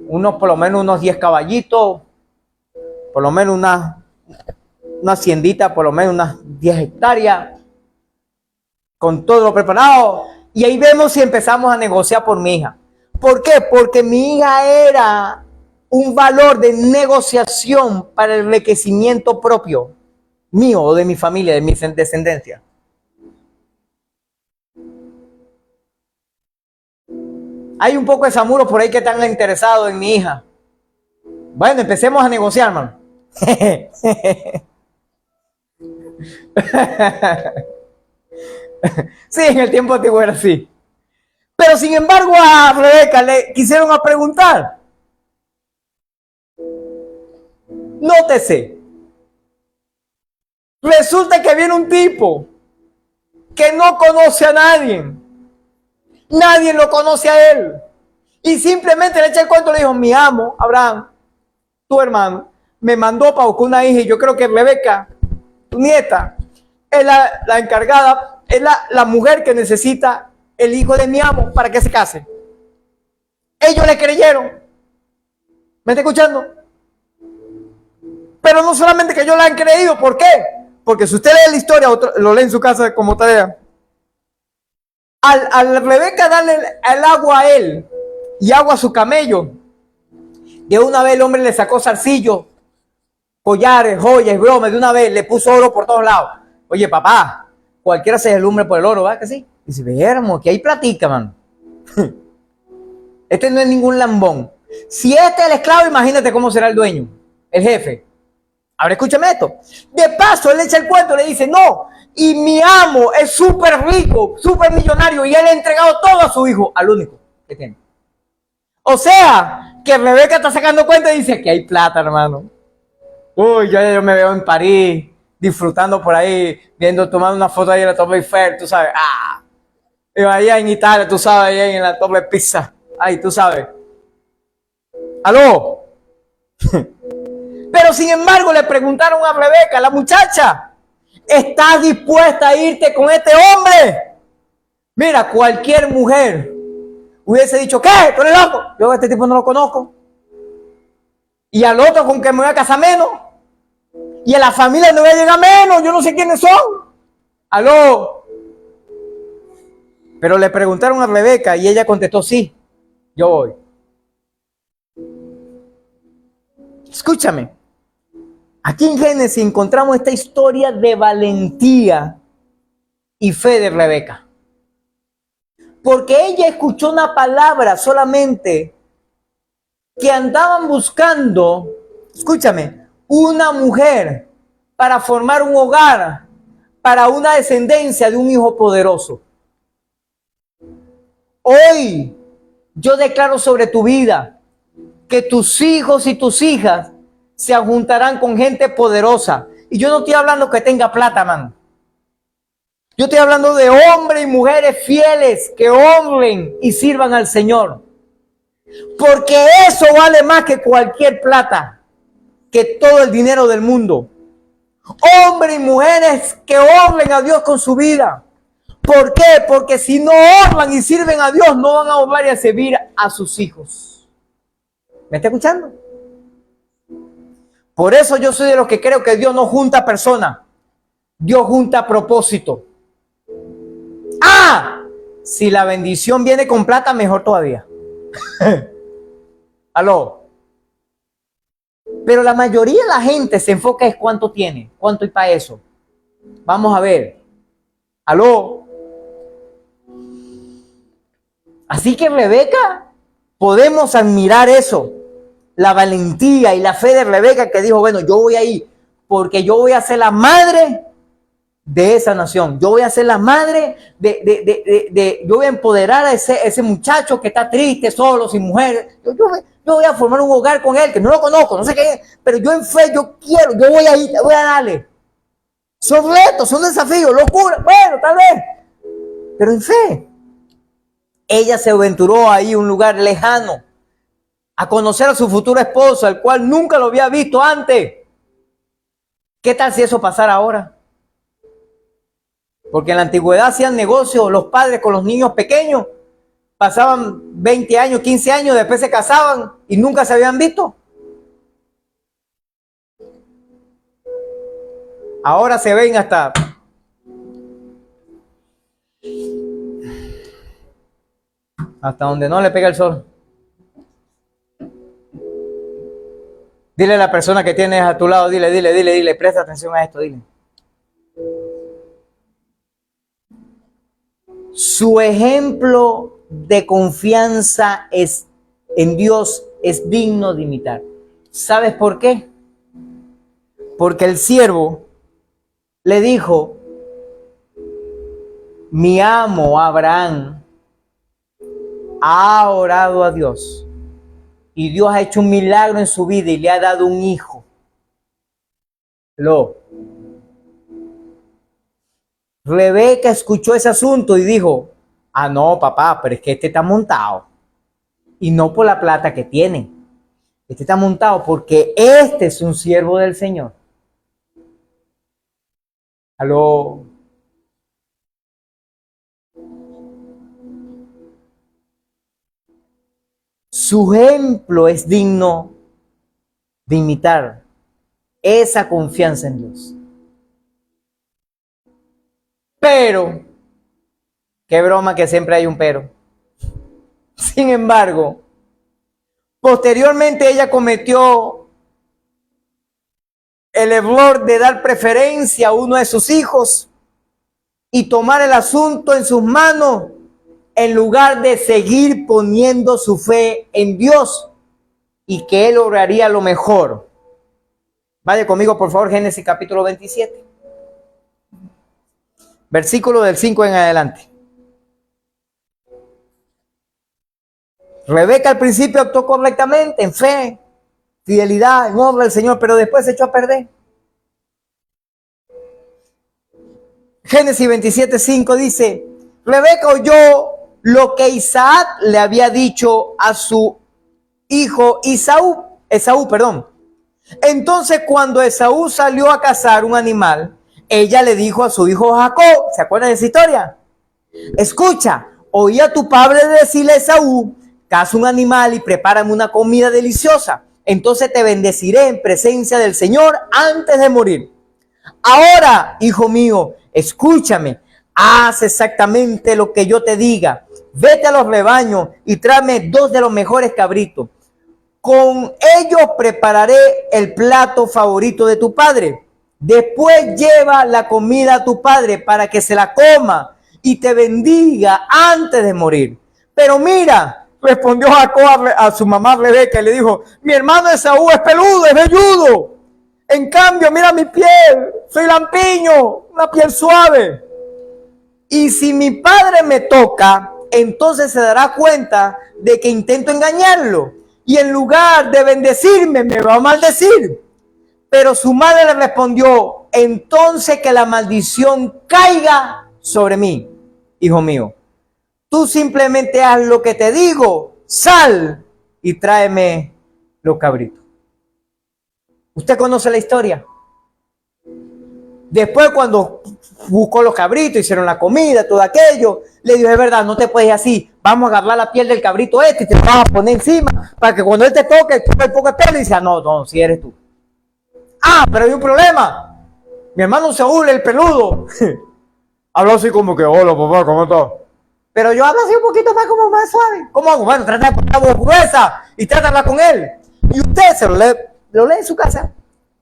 por lo menos unos 10 caballitos, por lo menos una haciendita, por lo menos unas 10 hectáreas, con todo lo preparado. Y ahí vemos si empezamos a negociar por mi hija. ¿Por qué? Porque mi hija era un valor de negociación para el enriquecimiento propio mío o de mi familia, de mi descendencia. Hay un poco de zamuros por ahí que están interesados en mi hija. Bueno, empecemos a negociar, hermano. Sí, en el tiempo antiguo era así. Pero sin embargo a Rebeca le quisieron preguntar. Nótese. Resulta que viene un tipo que no conoce a nadie. Nadie lo conoce a él. Y simplemente le echa el cuento, le dijo, mi amo, Abraham, tu hermano, me mandó para buscar una hija y yo creo que Rebeca, tu nieta, es la encargada, es la mujer que necesita el hijo de mi amo para que se case. Ellos le creyeron. ¿Me está escuchando? Pero no solamente que ellos la han creído, ¿por qué? Porque si usted lee la historia, lo lee en su casa como tarea. Al Rebeca darle el agua a él y agua a su camello, de una vez el hombre le sacó zarcillos, collares, joyas, bromas, de una vez le puso oro por todos lados. Oye, papá, cualquiera se deslumbre por el oro, ¿verdad que sí? Y dice, veremos, que ahí platica, man. Este no es ningún lambón. Si este es el esclavo, imagínate cómo será el dueño, el jefe. Ahora escúchame esto. De paso, él le echa el cuento, le dice, no, y mi amo es súper rico, súper millonario, y él ha entregado todo a su hijo, al único que tiene. O sea, que Rebeca está sacando cuenta y dice que hay plata, hermano. Uy, yo me veo en París, disfrutando por ahí, viendo, tomando una foto ahí en la Torre Eiffel, tú sabes. Y allá en Italia, tú sabes, allá en la Torre Pisa. Ahí, tú sabes. ¿Aló? Pero sin embargo le preguntaron a Rebeca, la muchacha, ¿estás dispuesta a irte con este hombre? Mira, cualquier mujer hubiese dicho, ¿qué? ¿Tú eres loco? Yo a este tipo no lo conozco. Y al otro con que me voy a casar menos. Y a la familia no voy a llegar menos, yo no sé quiénes son. ¿Aló? Pero le preguntaron a Rebeca y ella contestó, sí, yo voy. Escúchame. Aquí en Génesis encontramos esta historia de valentía y fe de Rebeca. Porque ella escuchó una palabra solamente que andaban buscando, escúchame, una mujer para formar un hogar, para una descendencia de un hijo poderoso. Hoy yo declaro sobre tu vida que tus hijos y tus hijas se juntarán con gente poderosa. Y yo no estoy hablando que tenga plata, man. Yo estoy hablando de hombres y mujeres fieles que honren y sirvan al Señor. Porque eso vale más que cualquier plata, que todo el dinero del mundo. Hombres y mujeres que honren a Dios con su vida. ¿Por qué? Porque si no honran y sirven a Dios, no van a honrar y a servir a sus hijos. ¿Me está escuchando? Por eso yo soy de los que creo que Dios no junta personas, Dios junta propósito. Si la bendición viene con plata, mejor todavía. Aló. Pero la mayoría de la gente se enfoca en cuánto tiene, cuánto hay para eso. Vamos a ver. Aló. Así que Rebeca Podemos admirar eso, la valentía y la fe de Rebeca, que dijo, bueno, yo voy a ir porque yo voy a ser la madre de esa nación. Yo voy a ser la madre yo voy a empoderar a ese muchacho que está triste, solo, sin mujer. Yo voy a formar un hogar con él, que no lo conozco, no sé qué es, pero yo en fe, yo quiero, yo voy a ir, voy a darle. Son retos, son desafíos, locura, bueno, tal vez, pero en fe. Ella se aventuró ahí a un lugar lejano a conocer a su futuro esposo, al cual nunca lo había visto antes. ¿Qué tal si eso pasara ahora? Porque en la antigüedad hacían negocios los padres con los niños pequeños, pasaban 20 años, 15 años, después se casaban y nunca se habían visto. Ahora se ven hasta donde no le pega el sol. Dile a la persona que tienes a tu lado, dile, presta atención a esto, dile. Su ejemplo de confianza en Dios es digno de imitar. ¿Sabes por qué? Porque el siervo le dijo, mi amo Abraham ha orado a Dios y Dios ha hecho un milagro en su vida y le ha dado un hijo. Rebeca escuchó ese asunto y dijo, no, papá, pero es que este está montado. Y no por la plata que tiene. Este está montado porque este es un siervo del Señor. Aló. Su ejemplo es digno de imitar esa confianza en Dios. Pero, qué broma que siempre hay un pero. Sin embargo, posteriormente ella cometió el error de dar preferencia a uno de sus hijos y tomar el asunto en sus manos en lugar de seguir poniendo su fe en Dios y que Él lograría lo mejor. Vaya conmigo, por favor, Génesis capítulo 27. Versículo del 5 en adelante. Rebeca al principio actuó correctamente, en fe, fidelidad, en honra al Señor, pero después se echó a perder. Génesis 27, 5 dice, Rebeca oyó lo que Isaac le había dicho a su hijo Esaú. Entonces cuando Esaú salió a cazar un animal, ella le dijo a su hijo Jacob, ¿se acuerdan de esa historia? Escucha, oí a tu padre decirle a Esaú, caza un animal y prepárame una comida deliciosa. Entonces te bendeciré en presencia del Señor antes de morir. Ahora, hijo mío, escúchame, haz exactamente lo que yo te diga. Vete a los rebaños y tráeme 2 de los mejores cabritos. Con ellos prepararé el plato favorito de tu padre. Después lleva la comida a tu padre para que se la coma y te bendiga antes de morir. Pero mira, respondió Jacob a su mamá Rebeca y le dijo, mi hermano Esaú es peludo, es velludo. En cambio, mira mi piel, soy lampiño, una piel suave. Y si mi padre me toca, entonces se dará cuenta de que intento engañarlo. Y en lugar de bendecirme, me va a maldecir. Pero su madre le respondió, entonces que la maldición caiga sobre mí, hijo mío. Tú simplemente haz lo que te digo, sal y tráeme los cabritos. ¿Usted conoce la historia? Después cuando buscó los cabritos, hicieron la comida, todo aquello, le dijo, es verdad, no te puedes ir así, vamos a agarrar la piel del cabrito y te vamos a poner encima, para que cuando él te toque, el poco de piel y dice, no, si eres tú. Pero hay un problema. Mi hermano Saúl, el peludo, habló así como que, hola papá, ¿cómo estás? Pero yo hablo así un poquito más como más suave. ¿Cómo hago? Bueno, trata de poner la voz gruesa y trata de hablar con él. Y usted se lo lee en su casa,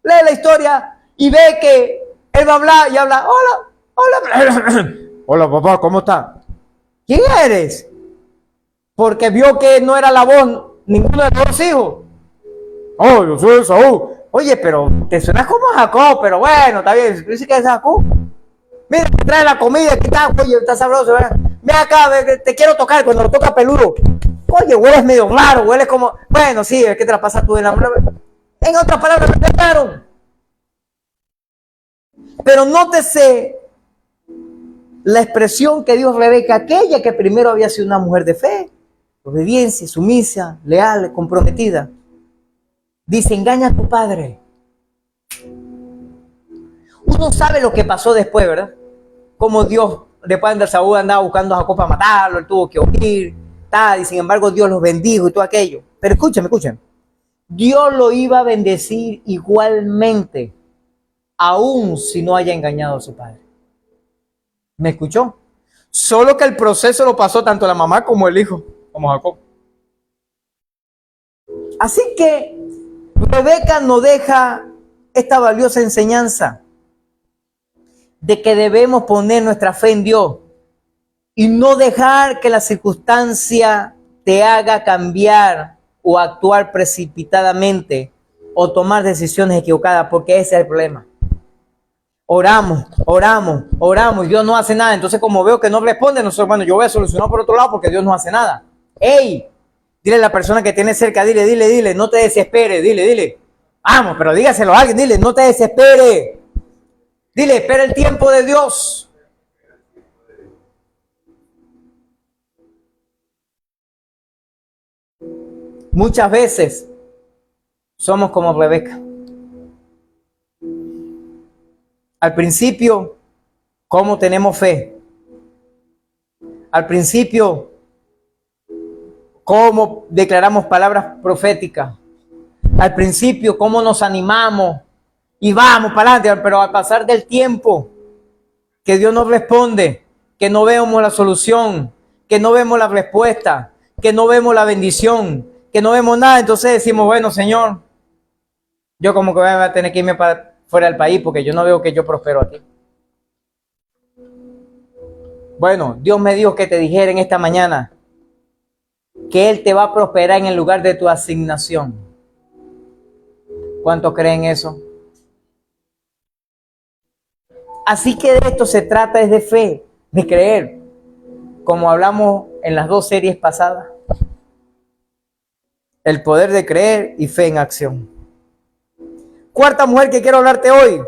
lee la historia y ve que él va a hablar y habla, hola. Hola papá, ¿cómo estás? ¿Quién eres? porque vio que no era la voz ninguno de los dos hijos. Oh, yo soy Esaú. Oye, pero te suenas como Jacob, pero bueno, está bien. ¿Tú dices que es Jacob? Mira, trae la comida, ¿qué tal? Oye, está sabroso, ¿verdad? Ven acá, te quiero tocar. Cuando lo toca peludo. Oye, hueles medio raro, hueles como... Bueno, sí, es que te la pasas tú en la... En otras palabras, me engañaron. Pero nótese la expresión que dio Rebeca, aquella que primero había sido una mujer de fe, obediencia, sumisa, leal, comprometida. Dice, engaña a tu padre. Uno sabe lo que pasó después, ¿verdad? Como Dios, después de Saúl andaba buscando a Jacob para matarlo, él tuvo que huir, tal, y sin embargo Dios los bendijo y todo aquello. Pero escúchame. Dios lo iba a bendecir igualmente, aun si no haya engañado a su padre. ¿Me escuchó? Solo que el proceso lo pasó tanto la mamá como el hijo, como Jacob. Así que Rebeca nos deja esta valiosa enseñanza de que debemos poner nuestra fe en Dios y no dejar que la circunstancia te haga cambiar o actuar precipitadamente o tomar decisiones equivocadas, porque ese es el problema. Oramos y Dios no hace nada. Entonces, como veo que no responde, nosotros, bueno, yo voy a solucionar por otro lado porque Dios no hace nada. ¡Ey! Dile a la persona que tiene cerca, dile, no te desesperes, dile. Vamos, pero dígaselo a alguien, dile, no te desesperes. Dile, espera el tiempo de Dios. Muchas veces somos como Rebeca. Al principio, ¿cómo tenemos fe? Al principio, ¿cómo declaramos palabras proféticas? Al principio, ¿cómo nos animamos? Y vamos para adelante, pero al pasar del tiempo, que Dios nos responde, que no vemos la solución, que no vemos la respuesta, que no vemos la bendición, que no vemos nada, entonces decimos, bueno, Señor, yo como que voy a tener que irme para fuera del país porque yo no veo que yo prospero aquí. Bueno, Dios me dijo que te dijera en esta mañana que Él te va a prosperar en el lugar de tu asignación. ¿Cuántos creen eso? Así que de esto se trata, es de fe, de creer, como hablamos en las dos series pasadas. El poder de creer y fe en acción. Cuarta mujer que quiero hablarte hoy.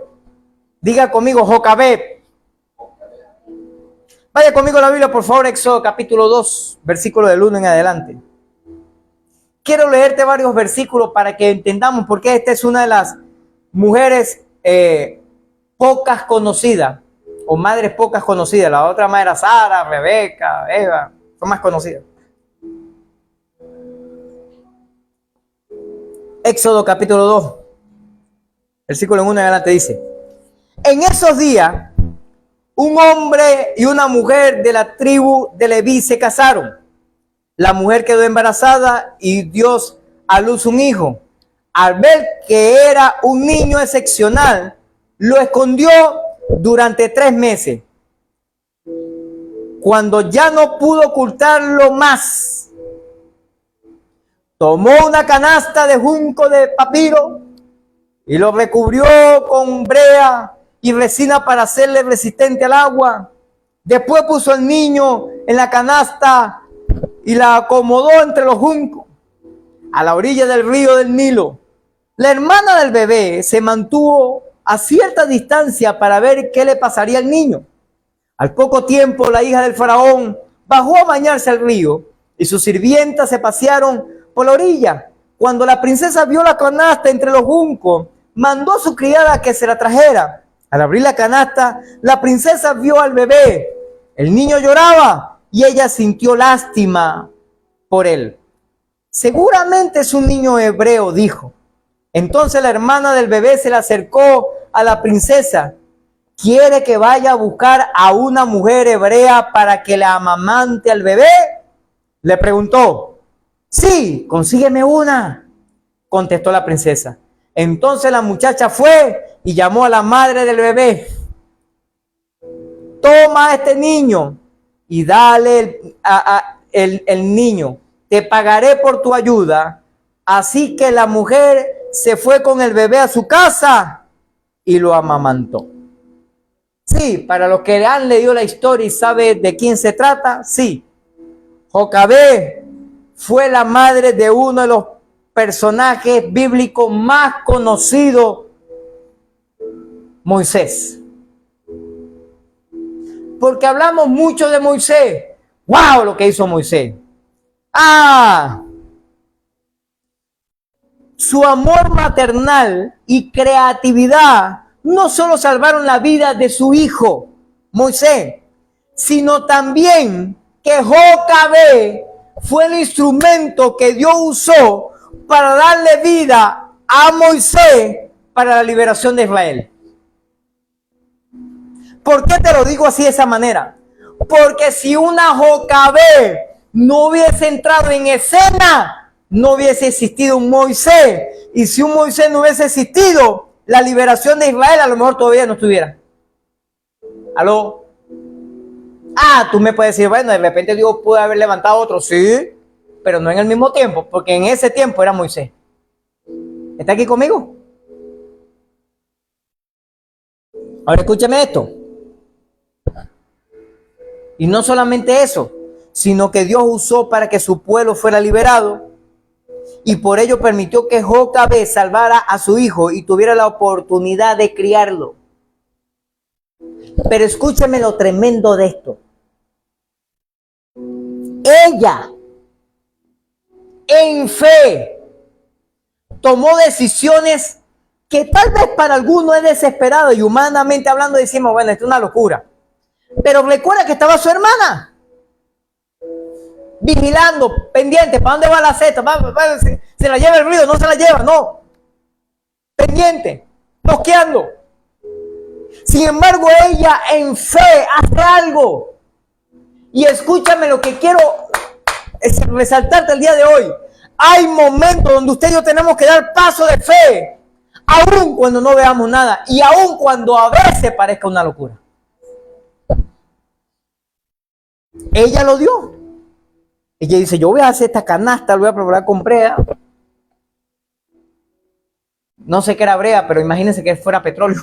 Diga conmigo, Jocabed. Vaya conmigo a la Biblia, por favor, Éxodo capítulo 2, versículo del 1 en adelante. Quiero leerte varios versículos para que entendamos por qué esta es una de las mujeres pocas conocidas, o madres pocas conocidas. La otra madre era Sara, Rebeca, Eva, son más conocidas. Éxodo capítulo 2, versículo 1 en adelante dice: en esos días, un hombre y una mujer de la tribu de Leví se casaron. La mujer quedó embarazada y dio a luz un hijo. Al ver que era un niño excepcional, lo escondió durante 3 meses. Cuando ya no pudo ocultarlo más, tomó una canasta de junco de papiro y lo recubrió con brea y resina para hacerle resistente al agua. Después puso al niño en la canasta y la acomodó entre los juncos a la orilla del río del Nilo. La hermana del bebé se mantuvo a cierta distancia para ver qué le pasaría al niño. Al poco tiempo, la hija del faraón bajó a bañarse al río y sus sirvientas se pasearon por la orilla. Cuando la princesa vio la canasta entre los juncos, mandó a su criada que se la trajera. Al abrir la canasta, la princesa vio al bebé. El niño lloraba y ella sintió lástima por él. Seguramente es un niño hebreo, dijo. Entonces la hermana del bebé se le acercó a la princesa. ¿Quiere que vaya a buscar a una mujer hebrea para que la amamante al bebé? Le preguntó. Sí, consígueme una, contestó la princesa. Entonces la muchacha fue y llamó a la madre del bebé. Toma a este niño y dale el niño, te pagaré por tu ayuda. Así que la mujer se fue con el bebé a su casa y lo amamantó. Sí, para los que han leído la historia y saben de quién se trata, sí. Jocabed fue la madre de uno de los personajes bíblicos más conocidos, Moisés. Porque hablamos mucho de Moisés. ¡Wow! Lo que hizo Moisés. Su amor maternal y creatividad no solo salvaron la vida de su hijo, Moisés, sino también que Jocabed fue el instrumento que Dios usó para darle vida a Moisés para la liberación de Israel. ¿Por qué te lo digo así de esa manera? Porque si una Jocabed no hubiese entrado en escena, no hubiese existido un Moisés. Y si un Moisés no hubiese existido, la liberación de Israel a lo mejor todavía no estuviera. ¿Aló? Tú me puedes decir, bueno, de repente Dios pudo haber levantado otro, sí, pero no en el mismo tiempo, porque en ese tiempo era Moisés. ¿Está aquí conmigo? Ahora escúchame esto. Y no solamente eso, sino que Dios usó para que su pueblo fuera liberado y por ello permitió que Jocabed salvara a su hijo y tuviera la oportunidad de criarlo. Pero escúcheme lo tremendo de esto. Ella, en fe, tomó decisiones que tal vez para algunos es desesperado y humanamente hablando decimos, bueno, esto es una locura. Pero recuerda que estaba su hermana vigilando, pendiente, ¿para dónde va la seta? ¿Se la lleva el río? ¿No se la lleva? No. Pendiente, mosqueando. Sin embargo, ella en fe hace algo. Y escúchame lo que quiero resaltarte el día de hoy. Hay momentos donde usted y yo tenemos que dar paso de fe, aun cuando no veamos nada y aun cuando a veces parezca una locura. Ella lo dio. Ella dice, yo voy a hacer esta canasta, lo voy a preparar con brea. No sé qué era brea, pero imagínense que fuera petróleo.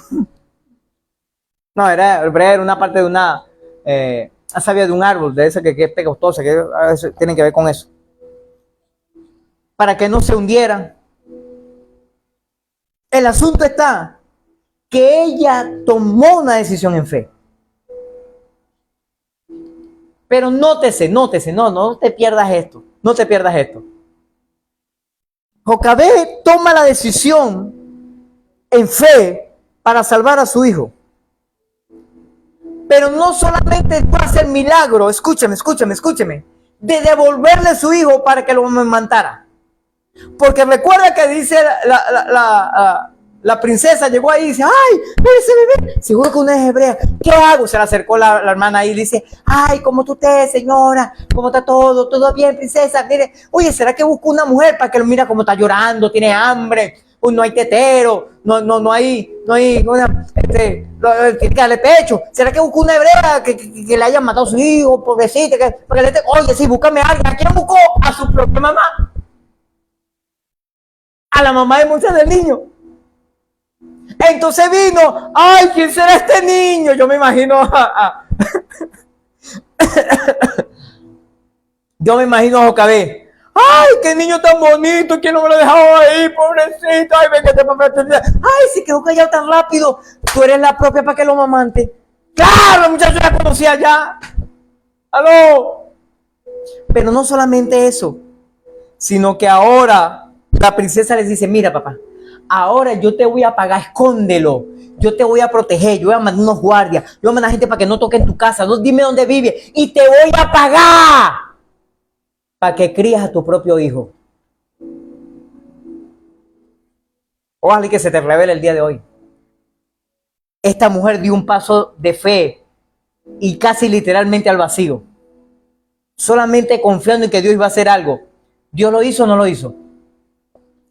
No, brea era una parte de una savia de un árbol, de ese que es pegostosa, que a veces tiene que ver con eso. Para que no se hundiera. El asunto está que ella tomó una decisión en fe. Pero nótese, no te pierdas esto, no te pierdas esto. Jocabed toma la decisión en fe para salvar a su hijo. Pero no solamente va a hacer milagro, escúcheme, de devolverle a su hijo para que lo amamantara. Porque recuerda que dice la princesa, llegó ahí y dice, ay, mira ese bebé, seguro que una es hebrea, ¿qué hago? Se le acercó la hermana ahí y le dice, ay, ¿cómo tú estés, señora? ¿Cómo está todo? ¿Todo bien, princesa? Mire, oye, ¿será que busco una mujer para que lo mira cómo está llorando, tiene hambre? Uy, no hay tetero, no hay una, que darle pecho. ¿Será que busco una hebrea que le hayan matado a su hijo, pobrecita? Oye, sí, búscame a alguien. ¿A quién buscó? A su propia mamá. A la mamá de muchas del niño. Entonces vino, ay, ¿quién será este niño? Yo me imagino yo me imagino a Jocabed. Ay, qué niño tan bonito, ¿quién no me lo dejaba ahí, pobrecito? Ay, ven que te mamá. Ay, se quedó callado tan rápido. Tú eres la propia para que lo mamante. Claro, la muchacha la conocía ya. Aló. Pero no solamente eso, sino que ahora la princesa les dice, mira papá, ahora yo te voy a pagar, escóndelo. Yo te voy a proteger, yo voy a mandar unos guardias, yo voy a mandar gente para que no toque en tu casa, no dime dónde vive y te voy a pagar para que crías a tu propio hijo. Ojalá que se te revele el día de hoy. Esta mujer dio un paso de fe y casi literalmente al vacío, solamente confiando en que Dios iba a hacer algo. ¿Dios lo hizo o no lo hizo?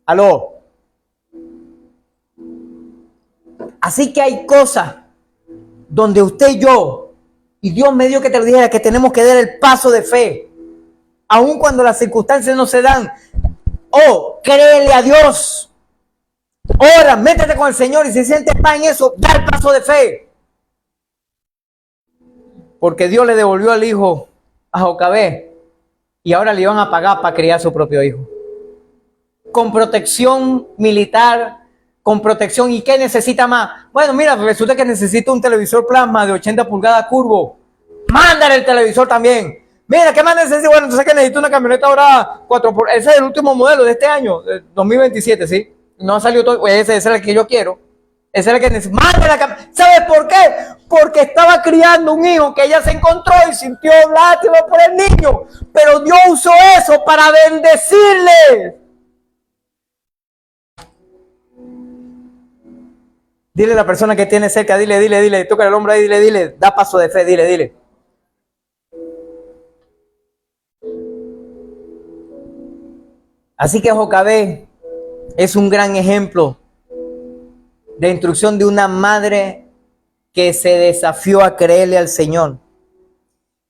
Aló. Así que hay cosas donde usted y yo, y Dios me dio que te lo dijera, que tenemos que dar el paso de fe. aun cuando las circunstancias no se dan. Oh, créele a Dios. Ora, métete con el Señor y si sientes paz en eso, da el paso de fe. Porque Dios le devolvió al hijo a Jocabed y ahora le iban a pagar para criar a su propio hijo. Con protección militar, con protección. ¿Y qué necesita más? Bueno, mira, resulta que necesita un televisor plasma de 80 pulgadas curvo. Mándale el televisor también. Mira, ¿qué más necesita? Bueno, entonces que necesito una camioneta ahora 4x. Ese es el último modelo de este año, 2027, ¿sí? No ha salido todo. Ese es el que yo quiero. Ese es el que necesito. Mándale la camioneta. ¿Sabes por qué? Porque estaba criando un hijo que ella se encontró y sintió lástima por el niño. Pero Dios usó eso para bendecirle. Dile a la persona que tiene cerca, dile, toca el hombro ahí, dile, da paso de fe, dile. Así que Jocabed es un gran ejemplo de instrucción de una madre que se desafió a creerle al Señor,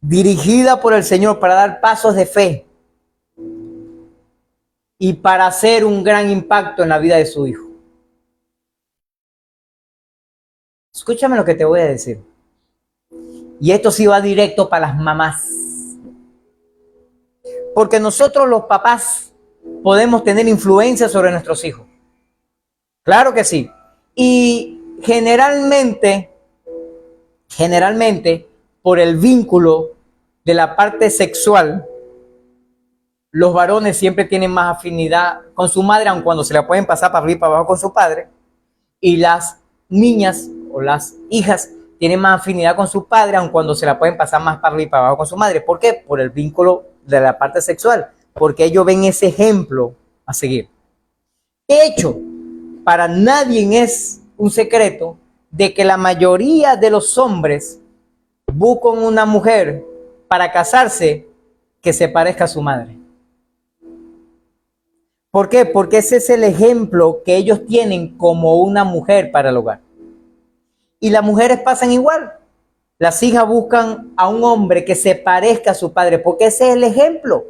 dirigida por el Señor para dar pasos de fe y para hacer un gran impacto en la vida de su hijo. Escúchame lo que te voy a decir. Y esto sí va directo para las mamás. Porque nosotros los papás podemos tener influencia sobre nuestros hijos. Claro que sí. Y generalmente, por el vínculo de la parte sexual, los varones siempre tienen más afinidad con su madre, aun cuando se la pueden pasar para arriba y para abajo con su padre. Y las niñas o las hijas tienen más afinidad con su padre, aun cuando se la pueden pasar más para arriba y para abajo con su madre. ¿Por qué? Por el vínculo de la parte sexual. Porque ellos ven ese ejemplo a seguir. De hecho, para nadie es un secreto de que la mayoría de los hombres buscan una mujer para casarse que se parezca a su madre. ¿Por qué? Porque ese es el ejemplo que ellos tienen como una mujer para el hogar. Y las mujeres pasan igual. Las hijas buscan a un hombre que se parezca a su padre, porque ese es el ejemplo.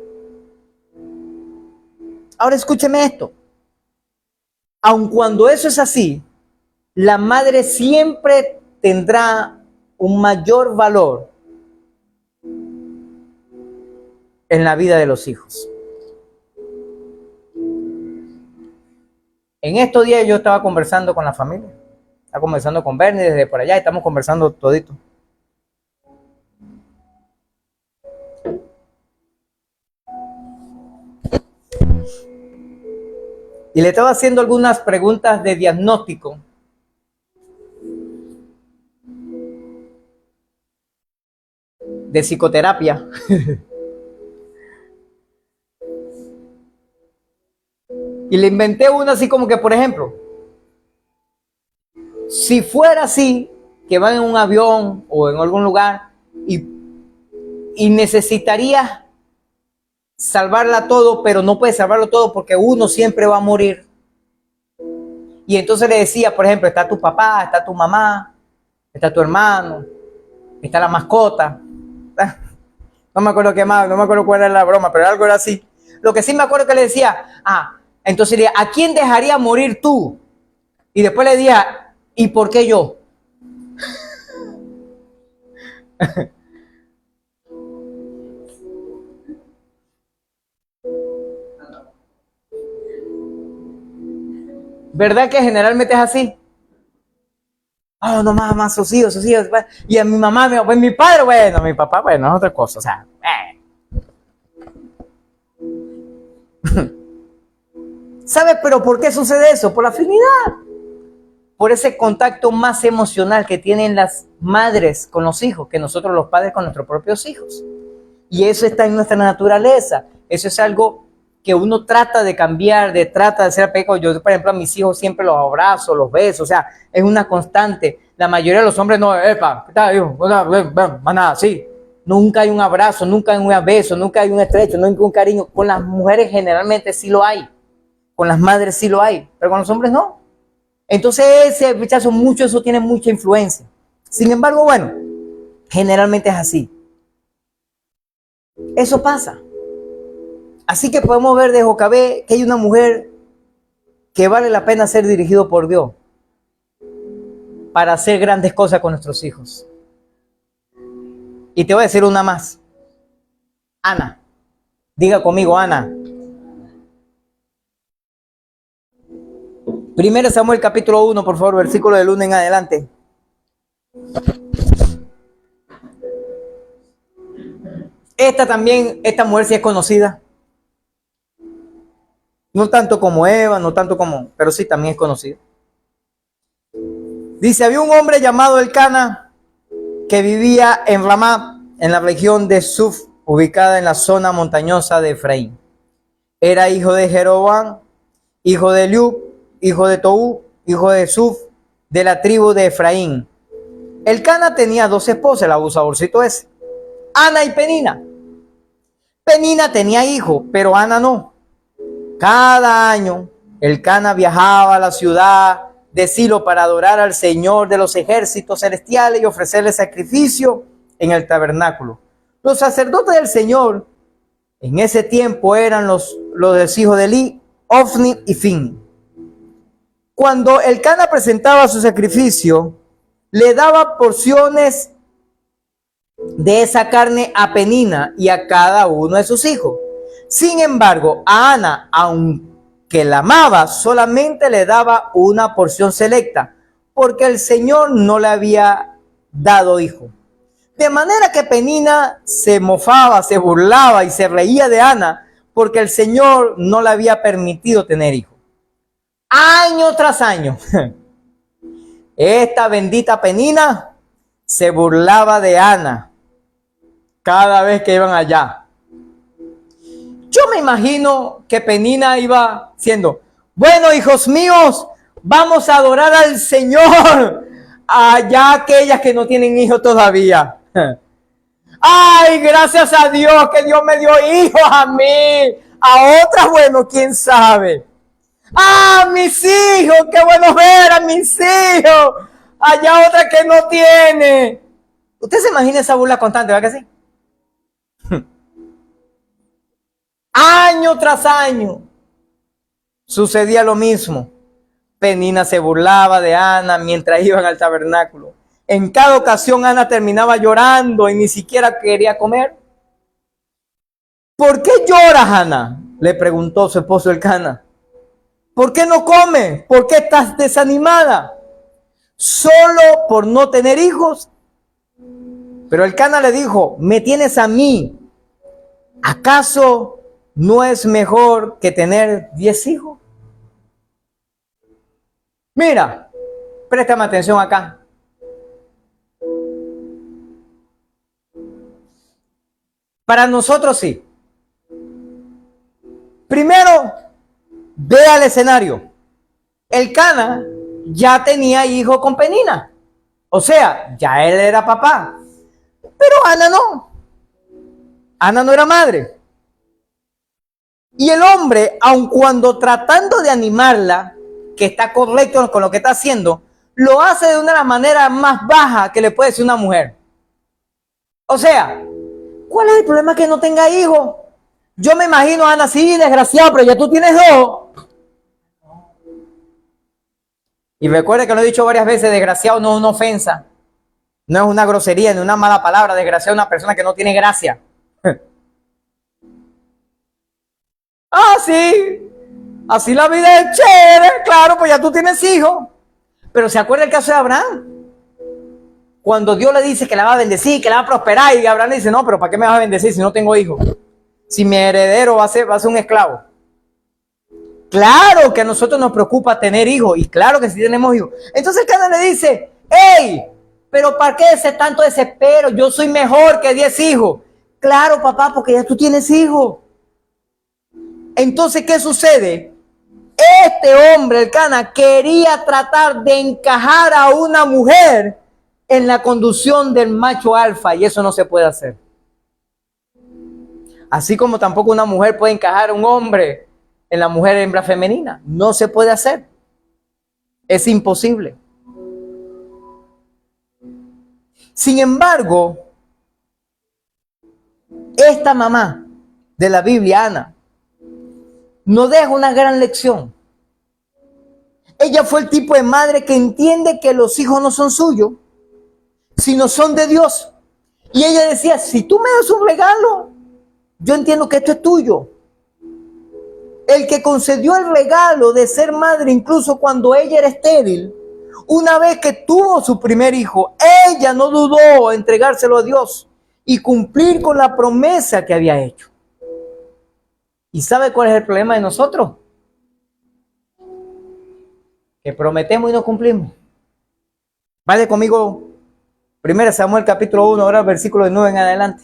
Ahora escúcheme esto. Aun cuando eso es así, la madre siempre tendrá un mayor valor en la vida de los hijos. En estos días yo estaba conversando con la familia. Estaba conversando con Bernie desde por allá y estamos conversando todito. Y le estaba haciendo algunas preguntas de diagnóstico. De psicoterapia. Y le inventé una así como que, por ejemplo, si fuera así, que van en un avión o en algún lugar y necesitarías salvarla todo, pero no puedes salvarlo todo porque uno siempre va a morir. Y entonces le decía, por ejemplo, está tu papá, está tu mamá, está tu hermano, está la mascota. No me acuerdo qué más, no me acuerdo cuál era la broma, pero algo era así. Lo que sí me acuerdo que le decía, entonces le decía, ¿a quién dejaría morir tú? Y después le decía, ¿y por qué yo? ¿Verdad que generalmente es así? Oh, no más sus hijos. Y a mi mamá, mi padre, bueno, mi papá, bueno, es otra cosa, o sea. ¿Sabes? Pero ¿por qué sucede eso? Por la afinidad. Por ese contacto más emocional que tienen las madres con los hijos que nosotros los padres con nuestros propios hijos. Y eso está en nuestra naturaleza. Eso es algo que uno trata de cambiar, trata de hacer apego. Yo, por ejemplo, a mis hijos siempre los abrazo, los beso, o sea, es una constante. La mayoría de los hombres no, epa, ¿qué tal, hijo? Más nada, sí. Nunca hay un abrazo, nunca hay un beso, nunca hay un estrecho, nunca hay un cariño. Con las mujeres generalmente sí lo hay. Con las madres sí lo hay, pero con los hombres no. Entonces ese rechazo, eso tiene mucha influencia. Sin embargo, bueno, generalmente es así. Eso pasa. Así que podemos ver de Jocabed que hay una mujer que vale la pena ser dirigido por Dios para hacer grandes cosas con nuestros hijos. Y te voy a decir una más. Ana. Diga conmigo, Ana. 1 Samuel capítulo 1, por favor, versículo del 1 en adelante. Esta mujer sí es conocida. No tanto como Eva, no tanto como, pero sí también es conocida. Dice, había un hombre llamado Elcana que vivía en Ramá, en la región de Suf, ubicada en la zona montañosa de Efraín. Era hijo de Jeroboam, hijo de Eliú, hijo de Toú, hijo de Suf, de la tribu de Efraín. Elcana tenía 2 esposas, el abusadorcito ese, Ana y Penina. Penina tenía hijos, pero Ana no. Cada año Elcana viajaba a la ciudad de Silo para adorar al Señor de los ejércitos celestiales y ofrecerle sacrificio en el tabernáculo. Los sacerdotes del Señor en ese tiempo eran los hijos de Eli, Ofni y Fin. Cuando Elcana presentaba su sacrificio, le daba porciones de esa carne a Penina y a cada uno de sus hijos. Sin embargo, a Ana, aunque la amaba, solamente le daba una porción selecta, porque el Señor no le había dado hijo. De manera que Penina se mofaba, se burlaba y se reía de Ana, porque el Señor no le había permitido tener hijo. Año tras año, esta bendita Penina se burlaba de Ana cada vez que iban allá. Yo me imagino que Penina iba diciendo, bueno, hijos míos, vamos a adorar al Señor. Allá aquellas que no tienen hijos todavía. Ay, gracias a Dios que Dios me dio hijos a mí. A otras, bueno, quién sabe. Ah, mis hijos, qué bueno ver a mis hijos. Allá otra que no tiene. Usted se imagina esa burla constante, ¿verdad que sí? Año tras año sucedía lo mismo. Penina se burlaba de Ana mientras iban al tabernáculo. En cada ocasión Ana terminaba llorando y ni siquiera quería comer. ¿Por qué lloras, Ana?, le preguntó su esposo Elcana. ¿Por qué no comes? ¿Por qué estás desanimada? ¿Solo por no tener hijos? Pero Elcana le dijo, me tienes a mí. ¿Acaso no es mejor que tener 10 hijos? Mira, préstame atención acá. Para nosotros sí. Primero, ve al escenario. Elcana ya tenía hijo con Penina. O sea, ya él era papá. Pero Ana no. Ana no era madre. Y el hombre, aun cuando tratando de animarla, que está correcto con lo que está haciendo, lo hace de una manera más baja que le puede decir una mujer. O sea, ¿cuál es el problema que no tenga hijos? Yo me imagino a Ana, sí, desgraciado, pero ya tú tienes 2. Y recuerde que lo he dicho varias veces, desgraciado no es una ofensa, no es una grosería, ni una mala palabra. Desgraciado es una persona que no tiene gracia. Ah, sí, así la vida es chévere, claro, pues ya tú tienes hijos. Pero ¿se acuerda el caso de Abraham? Cuando Dios le dice que la va a bendecir, que la va a prosperar, y Abraham le dice, no, pero ¿para qué me vas a bendecir si no tengo hijos? Si mi heredero va a ser un esclavo. Claro que a nosotros nos preocupa tener hijos, y claro que sí tenemos hijos. Entonces el Elcana le dice, hey, pero ¿para qué ese tanto desespero? Yo soy mejor que 10 hijos. Claro, papá, porque ya tú tienes hijos. Entonces, ¿qué sucede? Este hombre, Elcana, quería tratar de encajar a una mujer en la conducción del macho alfa, y eso no se puede hacer. Así como tampoco una mujer puede encajar a un hombre en la mujer hembra femenina. No se puede hacer. Es imposible. Sin embargo, esta mamá de la Biblia, Ana, nos deja una gran lección. Ella fue el tipo de madre que entiende que los hijos no son suyos, sino son de Dios. Y ella decía, si tú me das un regalo, yo entiendo que esto es tuyo. El que concedió el regalo de ser madre, incluso cuando ella era estéril, una vez que tuvo su primer hijo, ella no dudó en entregárselo a Dios y cumplir con la promesa que había hecho. ¿Y sabe cuál es el problema de nosotros? Que prometemos y no cumplimos. Vaya conmigo, 1 Samuel capítulo 1, ahora versículo 9 en adelante.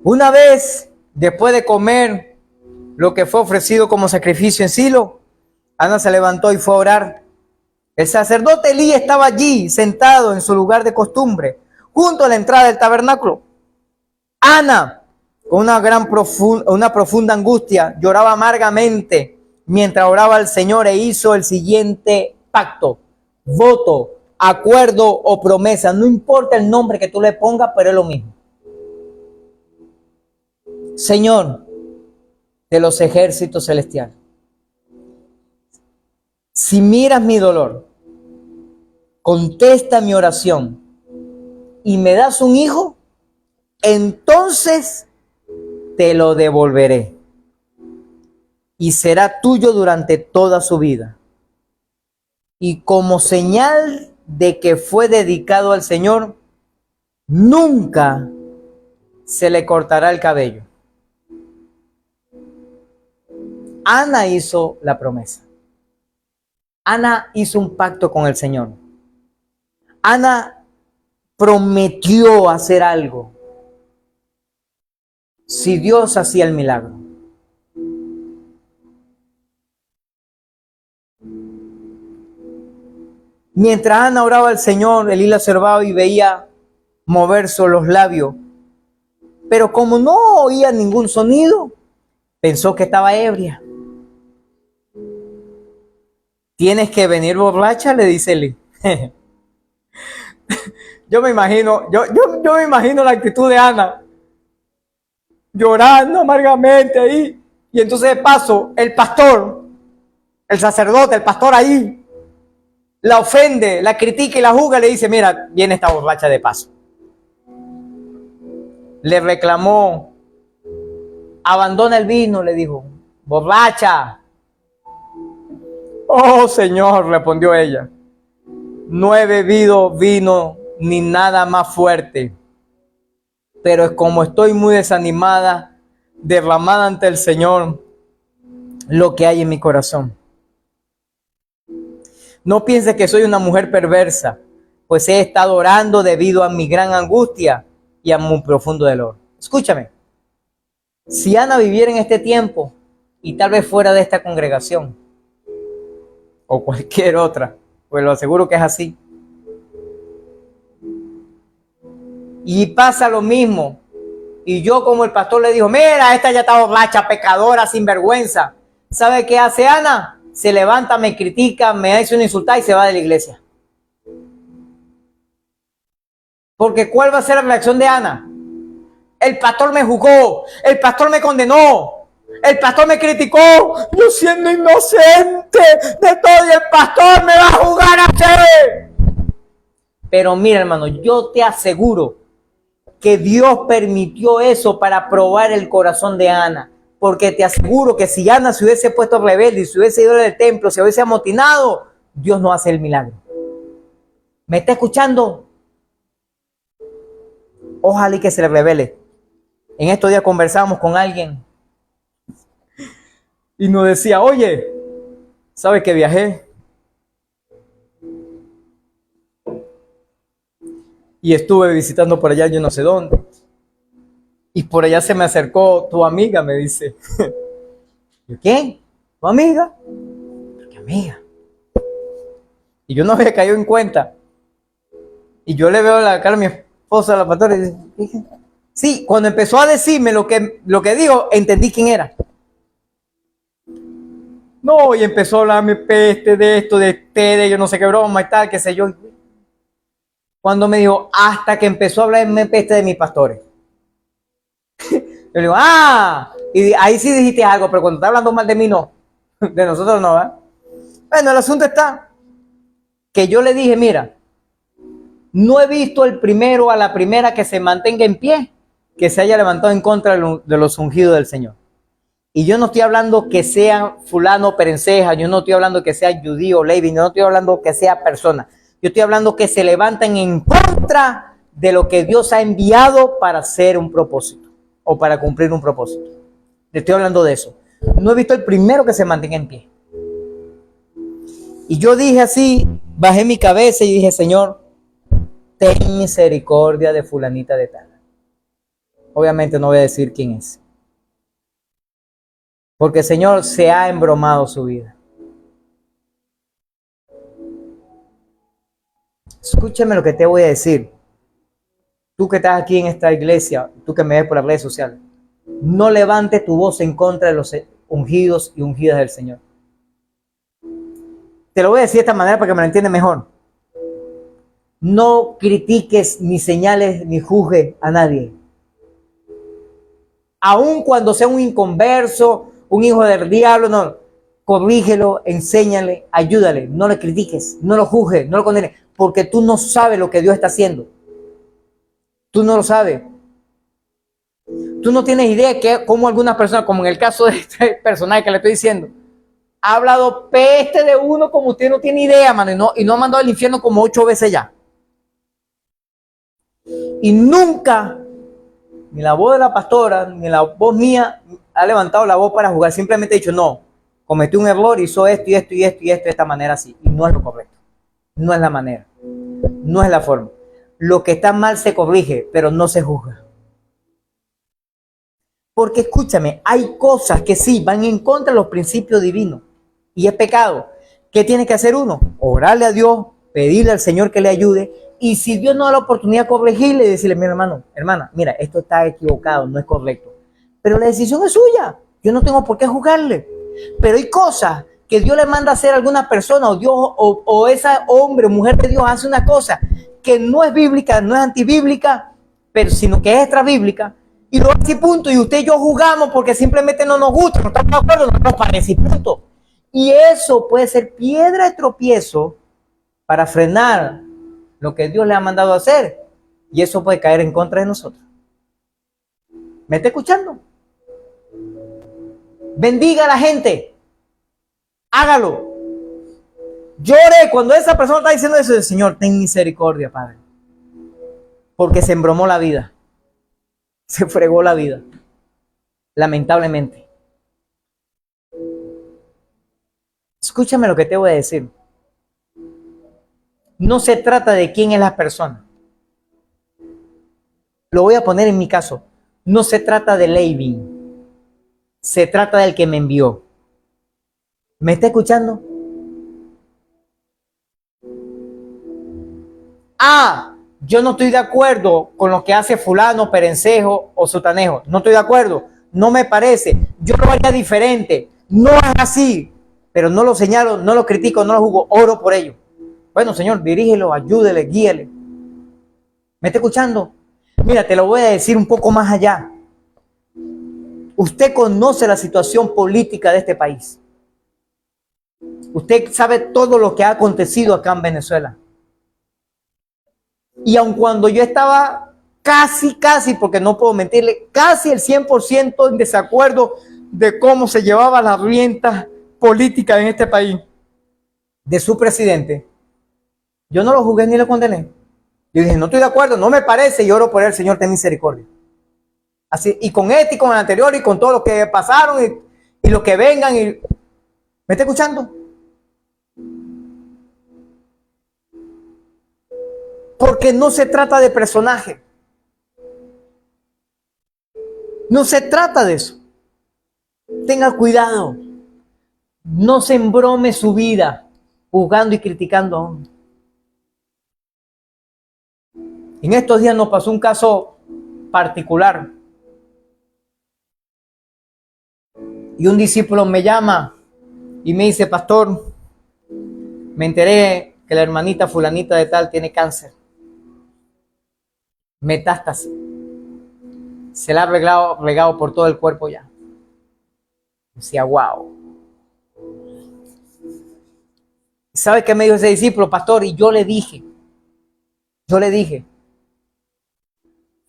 Una vez, después de comer lo que fue ofrecido como sacrificio en Silo, Ana se levantó y fue a orar. El sacerdote Elí estaba allí, sentado en su lugar de costumbre, junto a la entrada del tabernáculo. Ana, con una profunda angustia, lloraba amargamente mientras oraba al Señor e hizo el siguiente pacto, voto, acuerdo o promesa. No importa el nombre que tú le pongas, pero es lo mismo. Señor de los ejércitos celestiales, si miras mi dolor, contesta mi oración y me das un hijo, entonces te lo devolveré y será tuyo durante toda su vida. Y como señal de que fue dedicado al Señor, nunca se le cortará el cabello. Ana hizo la promesa. Ana hizo un pacto con el Señor. Ana prometió hacer algo si Dios hacía el milagro. Mientras Ana oraba al Señor, Elí la observaba y veía moverse los labios. Pero como no oía ningún sonido, pensó que estaba ebria. Tienes que venir borracha, le dice Elí. Yo me imagino la actitud de Ana, llorando amargamente ahí. Y entonces de paso, el pastor, el sacerdote, el pastor ahí, la ofende, la critica y la juzga, le dice, mira, viene esta borracha de paso. Le reclamó, abandona el vino, le dijo, borracha. Oh, Señor, respondió ella, no he bebido vino ni nada más fuerte, pero como estoy muy desanimada, derramada ante el Señor lo que hay en mi corazón. No pienses que soy una mujer perversa, pues he estado orando debido a mi gran angustia y a mi profundo dolor. Escúchame, si Ana viviera en este tiempo y tal vez fuera de esta congregación o cualquier otra, pues lo aseguro que es así. Y pasa lo mismo. Y yo como el pastor le dijo, mira, esta ya está borracha, pecadora, sinvergüenza. ¿Sabe qué hace Ana? Se levanta, me critica, me hace una insultada y se va de la iglesia. Porque ¿cuál va a ser la reacción de Ana? El pastor me juzgó, el pastor me condenó, el pastor me criticó, yo siendo inocente de todo y el pastor me va a juzgar a usted. Pero mira, hermano, yo te aseguro que Dios permitió eso para probar el corazón de Ana. Porque te aseguro que si Ana se hubiese puesto rebelde y se hubiese ido del templo, se hubiese amotinado, Dios no hace el milagro. ¿Me está escuchando? Ojalá y que se le revele. En estos días conversamos con alguien y nos decía, oye, ¿sabes que viajé? Y estuve visitando por allá yo no sé dónde. Y por allá se me acercó tu amiga, me dice. ¿Yo quién? ¿Tu amiga? ¿Qué amiga? Y yo no había caído en cuenta. Y yo le veo la cara a mi esposa, a la pastora, y dice, sí, cuando empezó a decirme lo que dijo, entendí quién era. No, y empezó a hablarme peste de esto, de ustedes, yo no sé qué broma y tal, qué sé yo. Cuando me dijo, hasta que empezó a hablarme peste de mis pastores. Yo le digo, y ahí sí dijiste algo, pero cuando estás hablando mal de mí, no. De nosotros no, ¿verdad? Bueno, el asunto está que yo le dije, mira, no he visto el primero a la primera que se mantenga en pie, que se haya levantado en contra de los ungidos del Señor. Y yo no estoy hablando que sea fulano perenceja, yo no estoy hablando que sea judío, Levi, yo no estoy hablando que sea persona. Yo estoy hablando que se levantan en contra de lo que Dios ha enviado para hacer un propósito o para cumplir un propósito. Le estoy hablando de eso. No he visto el primero que se mantenga en pie. Y yo dije así, bajé mi cabeza y dije, Señor, ten misericordia de fulanita de tal. Obviamente no voy a decir quién es. Porque el Señor se ha embromado su vida. Escúchame lo que te voy a decir. Tú que estás aquí en esta iglesia, tú que me ves por las redes sociales, no levantes tu voz en contra de los ungidos y ungidas del Señor. Te lo voy a decir de esta manera para que me lo entiendas mejor. No critiques, ni señales, ni juzgues a nadie. Aun cuando sea un inconverso, un hijo del diablo, no. Corrígelo, enséñale, ayúdale. No le critiques, no lo juzgues, no lo condenes. Porque tú no sabes lo que Dios está haciendo. Tú no lo sabes. Tú no tienes idea de cómo algunas personas, como en el caso de este personaje que le estoy diciendo, ha hablado peste de uno como usted no tiene idea, mano, y no ha mandado al infierno como 8 veces ya. Y nunca, ni la voz de la pastora, ni la voz mía, ha levantado la voz para jugar. Simplemente ha dicho, no, cometí un error, hizo esto y esto y esto y esto de esta manera así. Y no es lo correcto. No es la manera. No es la forma. Lo que está mal se corrige, pero no se juzga. Porque escúchame, hay cosas que sí van en contra de los principios divinos. Y es pecado. ¿Qué tiene que hacer uno? Orarle a Dios, pedirle al Señor que le ayude. Y si Dios no da la oportunidad de corregirle, decirle, mi hermano, hermana, mira, esto está equivocado, no es correcto. Pero la decisión es suya. Yo no tengo por qué juzgarle. Pero hay cosas que Dios le manda a hacer a alguna persona, o Dios, o esa hombre o mujer de Dios hace una cosa que no es bíblica, no es antibíblica, pero sino que es extrabíblica. Y lo hace, punto. Y usted y yo juzgamos porque simplemente no nos gusta, no estamos de acuerdo, no nos parece, punto. Y eso puede ser piedra de tropiezo para frenar lo que Dios le ha mandado a hacer. Y eso puede caer en contra de nosotros. ¿Me está escuchando? Bendiga a la gente. Hágalo. Llore cuando esa persona está diciendo eso. Señor, ten misericordia, Padre. Porque se embromó la vida. Se fregó la vida. Lamentablemente. Escúchame lo que te voy a decir. No se trata de quién es la persona. Lo voy a poner en mi caso. No se trata de Leivin. Se trata del que me envió. ¿Me está escuchando? Yo no estoy de acuerdo con lo que hace fulano, perencejo o sotanejo. No estoy de acuerdo. No me parece. Yo lo haría diferente. No es así. Pero no lo señalo, no lo critico, no lo juzgo. Oro por ello. Bueno, Señor, dirígelo, ayúdele, guíele. ¿Me está escuchando? Mira, te lo voy a decir un poco más allá. Usted conoce la situación política de este país. Usted sabe todo lo que ha acontecido acá en Venezuela. Y aun cuando yo estaba casi, porque no puedo mentirle, casi el 100% en desacuerdo de cómo se llevaba la rienda política en este país, de su presidente, yo no lo juzgué ni lo condené. Yo dije, no estoy de acuerdo, no me parece, y oro por él, Señor, ten misericordia. Así, y con este, y con el anterior, y con todo lo que pasaron, y lo que vengan, y... ¿Me está escuchando? Porque no se trata de personaje. No se trata de eso. Tenga cuidado. No se embrome su vida juzgando y criticando a hombres. En estos días nos pasó un caso particular. Y un discípulo me llama y me dice, pastor, me enteré que la hermanita fulanita de tal tiene cáncer. Metástasis. se la ha regado por todo el cuerpo ya. Decía, wow. ¿Sabe qué me dijo ese discípulo, pastor? Y yo le dije,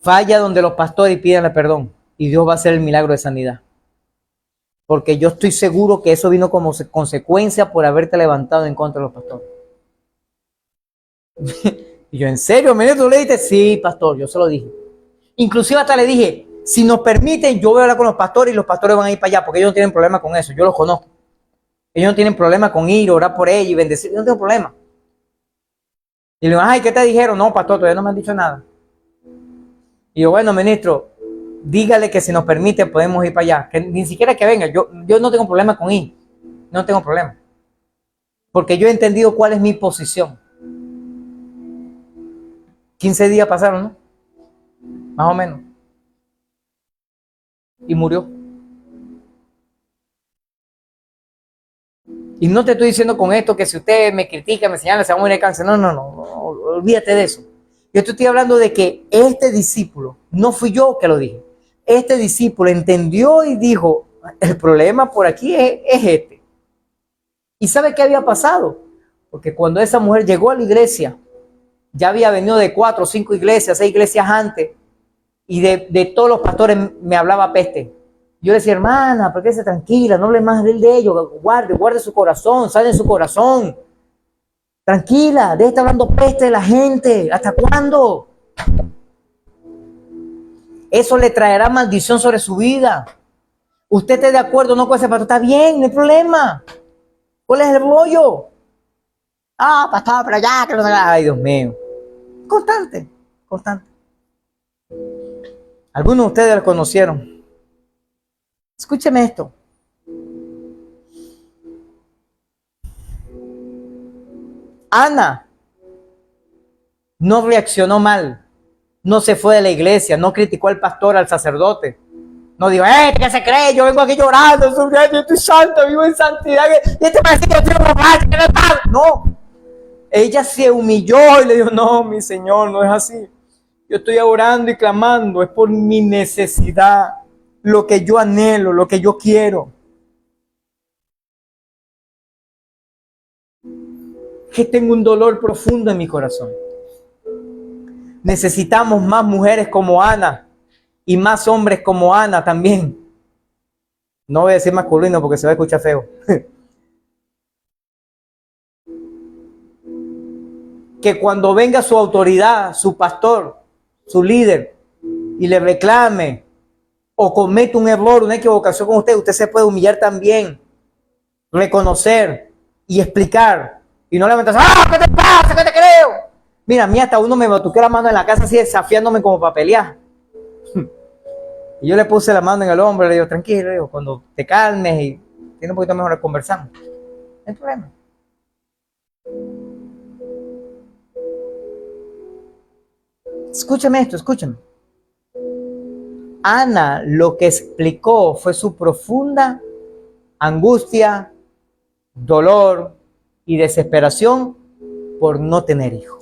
vaya donde los pastores y pídanle perdón. Y Dios va a hacer el milagro de sanidad. Porque yo estoy seguro que eso vino como consecuencia por haberte levantado en contra de los pastores. Y yo, ¿en serio? ¿Tú le dijiste? Sí, pastor, yo se lo dije. Inclusive hasta le dije, si nos permiten, yo voy a hablar con los pastores y los pastores van a ir para allá, porque ellos no tienen problema con eso, yo los conozco. Ellos no tienen problema con ir, orar por ellos y bendecir, yo no tengo problema. Y le digo, ay, ¿qué te dijeron? No, pastor, todavía no me han dicho nada. Y yo, bueno, ministro, dígale que si nos permite podemos ir para allá, que ni siquiera que venga, yo no tengo problema con ir, no tengo problema. Porque yo he entendido cuál es mi posición. 15 días pasaron, ¿no? Más o menos. Y murió. Y no te estoy diciendo con esto que si usted me critica, me señala, se va a morir de cáncer. No, olvídate de eso. Yo te estoy hablando de que este discípulo, no fui yo que lo dije, este discípulo entendió y dijo, el problema por aquí es este. ¿Y sabe qué había pasado? Porque cuando esa mujer llegó a la iglesia, ya había venido de 4 o 5 iglesias, 6 iglesias antes, y de todos los pastores me hablaba peste. Yo le decía, hermana, ¿por qué se tranquila? No hable más de ellos, guarde su corazón, sale en su corazón. Tranquila, deje de estar hablando peste de la gente. ¿Hasta cuándo? Eso le traerá maldición sobre su vida. Usted esté de acuerdo no con ese pastor, está bien, no hay problema. ¿Cuál es el rollo? Ah, pastor, pero ya, que no. Ay, Dios mío. Constante. Algunos de ustedes lo conocieron. Escúcheme esto. Ana no reaccionó mal, no se fue de la iglesia, no criticó al pastor, al sacerdote. No digo, ¿qué se cree? Yo vengo aquí llorando, yo estoy santo, vivo en santidad. Y este parece que yo estoy borracho, que no está. No. Ella se humilló y le dijo, no, mi Señor, no es así. Yo estoy orando y clamando, es por mi necesidad, lo que yo anhelo, lo que yo quiero. Que tengo un dolor profundo en mi corazón. Necesitamos más mujeres como Ana y más hombres como Ana también. No voy a decir masculino porque se va a escuchar feo. Que cuando venga su autoridad, su pastor, su líder, y le reclame o comete un error, una equivocación con usted, usted se puede humillar también, reconocer y explicar. Y no levantarse, ¿qué te pasa? ¿Qué te creo? Mira, a mí hasta uno me batuqueó la mano en la casa así desafiándome como para pelear. Y yo le puse la mano en el hombro y le digo, tranquilo, le digo, cuando te calmes y tienes un poquito mejor conversamos. No hay problema. Escúchame esto, escúchame. Ana lo que explicó fue su profunda angustia, dolor y desesperación por no tener hijo.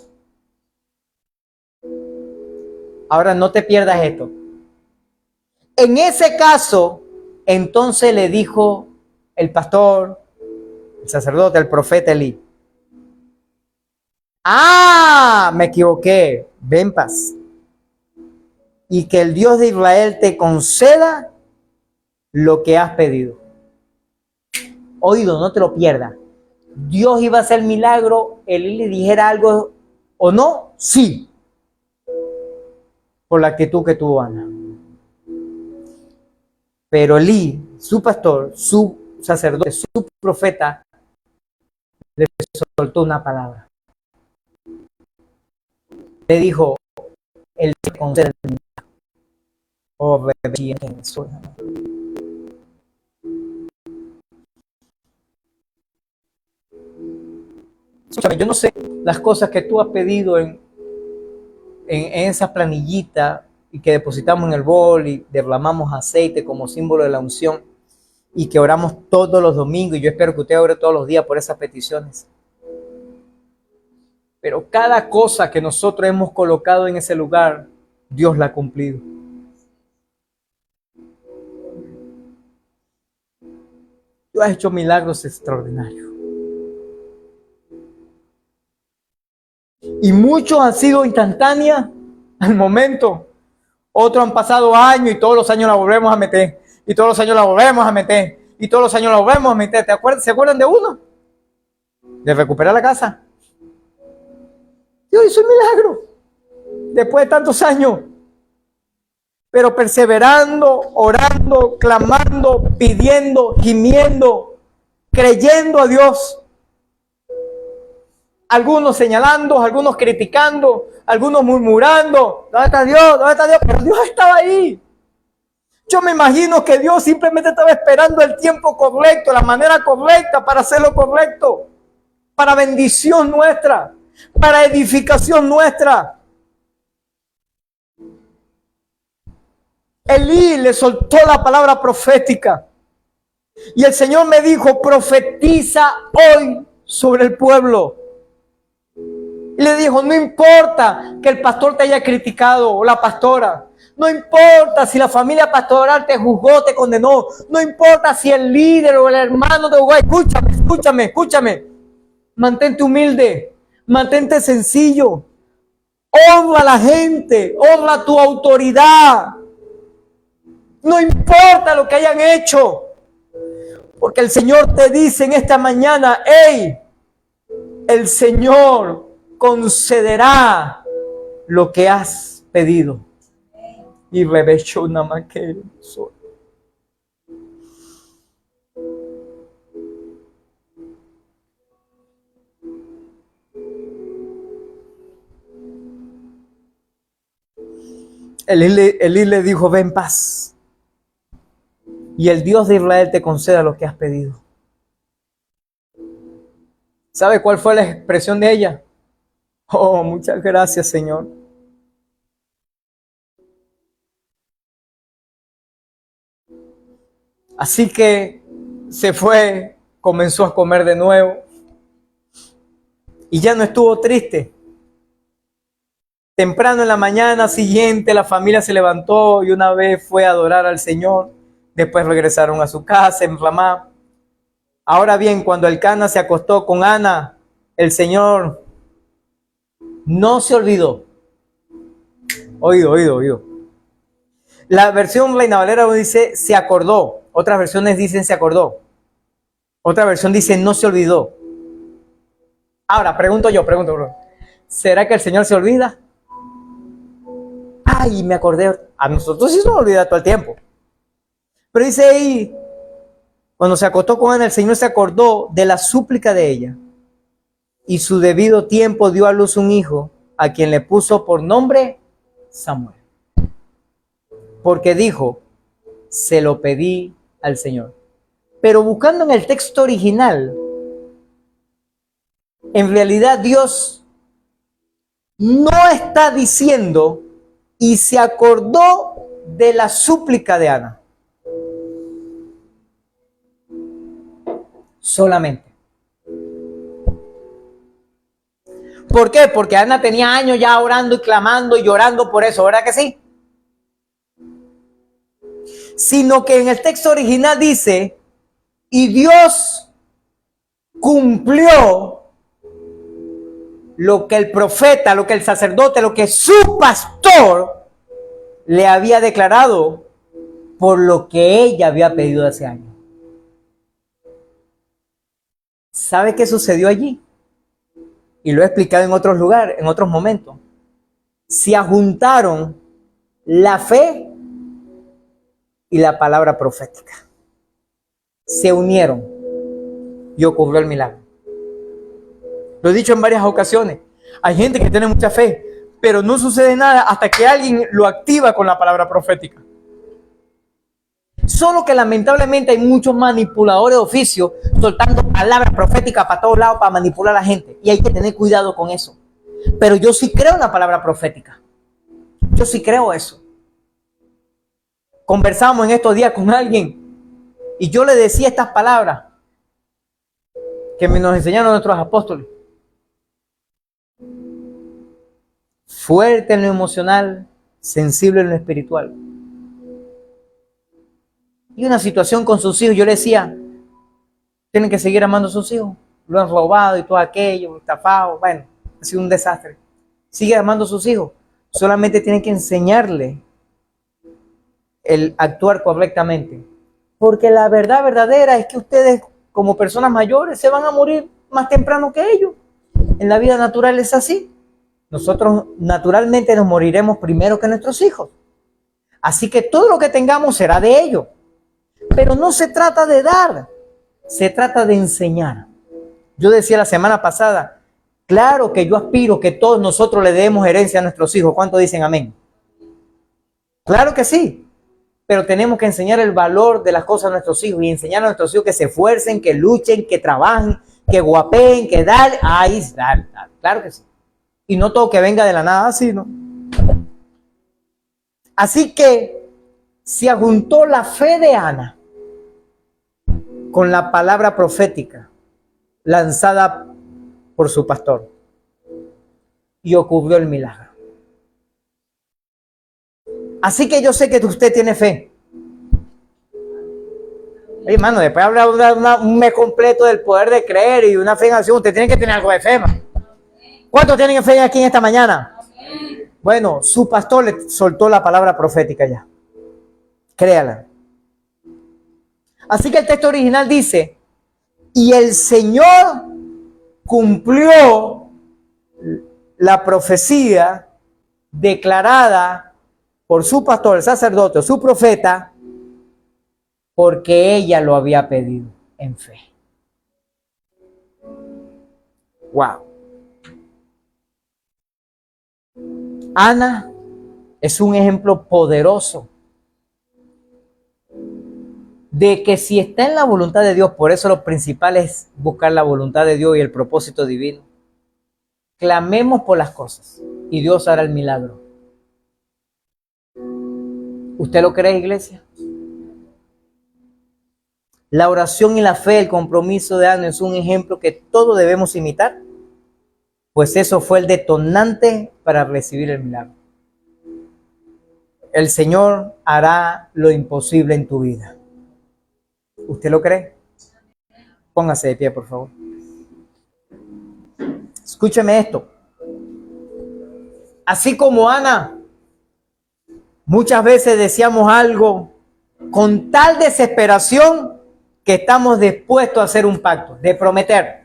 Ahora no te pierdas esto. En ese caso, entonces le dijo el pastor, el sacerdote, el profeta Elí, me equivoqué, ven en paz. Y que el Dios de Israel te conceda lo que has pedido. Oído, no te lo pierdas. Dios iba a hacer milagro, Elí le dijera algo o no, sí. Por la actitud que tuvo Ana. Pero Elí, su pastor, su sacerdote, su profeta, le soltó una palabra. Le dijo, el Dios concede el milagro. Oh, escúchame, yo no sé las cosas que tú has pedido en esa planillita y que depositamos en el bol y derramamos aceite como símbolo de la unción y que oramos todos los domingos, y yo espero que usted ore todos los días por esas peticiones. Pero cada cosa que nosotros hemos colocado en ese lugar, Dios la ha cumplido. tú has hecho milagros extraordinarios. Y muchos han sido instantáneos al momento. Otros han pasado años y todos los años la volvemos a meter. Y todos los años la volvemos a meter. Y todos los años la volvemos a meter. ¿Se acuerdan de uno? De recuperar la casa. Dios hizo un milagro. Después de tantos años. Pero perseverando, orando, clamando, pidiendo, gimiendo, creyendo a Dios. Algunos señalando, algunos criticando, algunos murmurando. ¿Dónde está Dios? ¿Dónde está Dios? Pero Dios estaba ahí. Yo me imagino que Dios simplemente estaba esperando el tiempo correcto, la manera correcta para hacer lo correcto. Para bendición nuestra, para edificación nuestra. Elí le soltó la palabra profética. Y el Señor me dijo, profetiza hoy sobre el pueblo. Y le dijo, no importa que el pastor te haya criticado o la pastora. No importa si la familia pastoral te juzgó, te condenó. No importa si el líder o el hermano te juzgó. Escúchame. Mantente humilde. Mantente sencillo. Honra a la gente. Honra tu autoridad. No importa lo que hayan hecho. Porque el Señor te dice en esta mañana, hey, el Señor concederá lo que has pedido. Y revechó una más que soy. Elí le dijo, ven en paz. Y el Dios de Israel te conceda lo que has pedido. ¿Sabe cuál fue la expresión de ella? Oh, muchas gracias, Señor. Así que se fue, comenzó a comer de nuevo. Y ya no estuvo triste. Temprano en la mañana siguiente la familia se levantó y una vez fue a adorar al Señor. Después regresaron a su casa en Ramá. Ahora bien, cuando Elcana se acostó con Ana, el Señor no se olvidó. Oído. La versión Reina Valera dice se acordó. Otras versiones dicen se acordó. Otra versión dice no se olvidó. Ahora, pregunto, ¿será que el Señor se olvida? Ay, me acordé. A nosotros sí se nos olvida todo el tiempo. Pero dice ahí, cuando se acostó con Ana, el Señor se acordó de la súplica de ella. Y su debido tiempo dio a luz un hijo, a quien le puso por nombre Samuel. Porque dijo, se lo pedí al Señor. Pero buscando en el texto original, en realidad Dios no está diciendo y se acordó de la súplica de Ana. Solamente. ¿Por qué? Porque Ana tenía años ya orando y clamando y llorando por eso, ¿verdad que sí? Sino que en el texto original dice, y Dios cumplió lo que el profeta, lo que el sacerdote, lo que su pastor le había declarado por lo que ella había pedido hace años. ¿Sabe qué sucedió allí? Y lo he explicado en otros lugares, en otros momentos. Se ajuntaron la fe y la palabra profética. Se unieron y ocurrió el milagro. Lo he dicho en varias ocasiones. Hay gente que tiene mucha fe, pero no sucede nada hasta que alguien lo activa con la palabra profética. Solo que lamentablemente hay muchos manipuladores de oficio soltando palabras proféticas para todos lados para manipular a la gente. Y hay que tener cuidado con eso. Pero yo sí creo en la palabra profética. Yo sí creo eso. Conversamos en estos días con alguien y yo le decía estas palabras que nos enseñaron nuestros apóstoles. Fuerte en lo emocional, sensible en lo espiritual. Y una situación con sus hijos, yo le decía, Tienen que seguir amando a sus hijos. Lo han robado y todo aquello, estafado. Bueno, ha sido un desastre. Sigue amando a sus hijos. Solamente tienen que enseñarle el actuar correctamente. Porque la verdad verdadera es que ustedes, como personas mayores, se van a morir más temprano que ellos. En la vida natural es así. Nosotros naturalmente nos moriremos primero que nuestros hijos. Así que todo lo que tengamos será de ellos. Pero no se trata de dar, se trata de enseñar. Yo decía la semana pasada, claro que yo aspiro que todos nosotros le demos herencia a nuestros hijos. ¿Cuántos dicen amén? Claro que sí, pero tenemos que enseñar el valor de las cosas a nuestros hijos y enseñar a nuestros hijos que se esfuercen, que luchen, que trabajen, que guapeen, que dale. Ahí, dale, claro que sí. Y no todo que venga de la nada así, ¿no? Así que se adjuntó la fe de Ana con la palabra profética lanzada por su pastor y ocurrió el milagro. Así que yo sé que usted tiene fe. Hermano, después habla un mes completo del poder de creer y una fe en acción. Usted tiene que tener algo de fe, man. ¿Cuántos tienen fe aquí en esta mañana? Bueno, su pastor le soltó la palabra profética ya. Créala. Así que el texto original dice, y el Señor cumplió la profecía declarada por su pastor, el sacerdote, su profeta, porque ella lo había pedido en fe. Wow. Ana es un ejemplo poderoso de que si está en la voluntad de Dios, por eso lo principal es buscar la voluntad de Dios y el propósito divino. Clamemos por las cosas y Dios hará el milagro. ¿Usted lo cree, iglesia? La oración y la fe, el compromiso de Ana es un ejemplo que todos debemos imitar, pues eso fue el detonante para recibir el milagro. El Señor hará lo imposible en tu vida. ¿Usted lo cree? Póngase de pie, por favor. Escúcheme esto. Así como Ana, muchas veces deseamos algo con tal desesperación que estamos dispuestos a hacer un pacto, de prometer.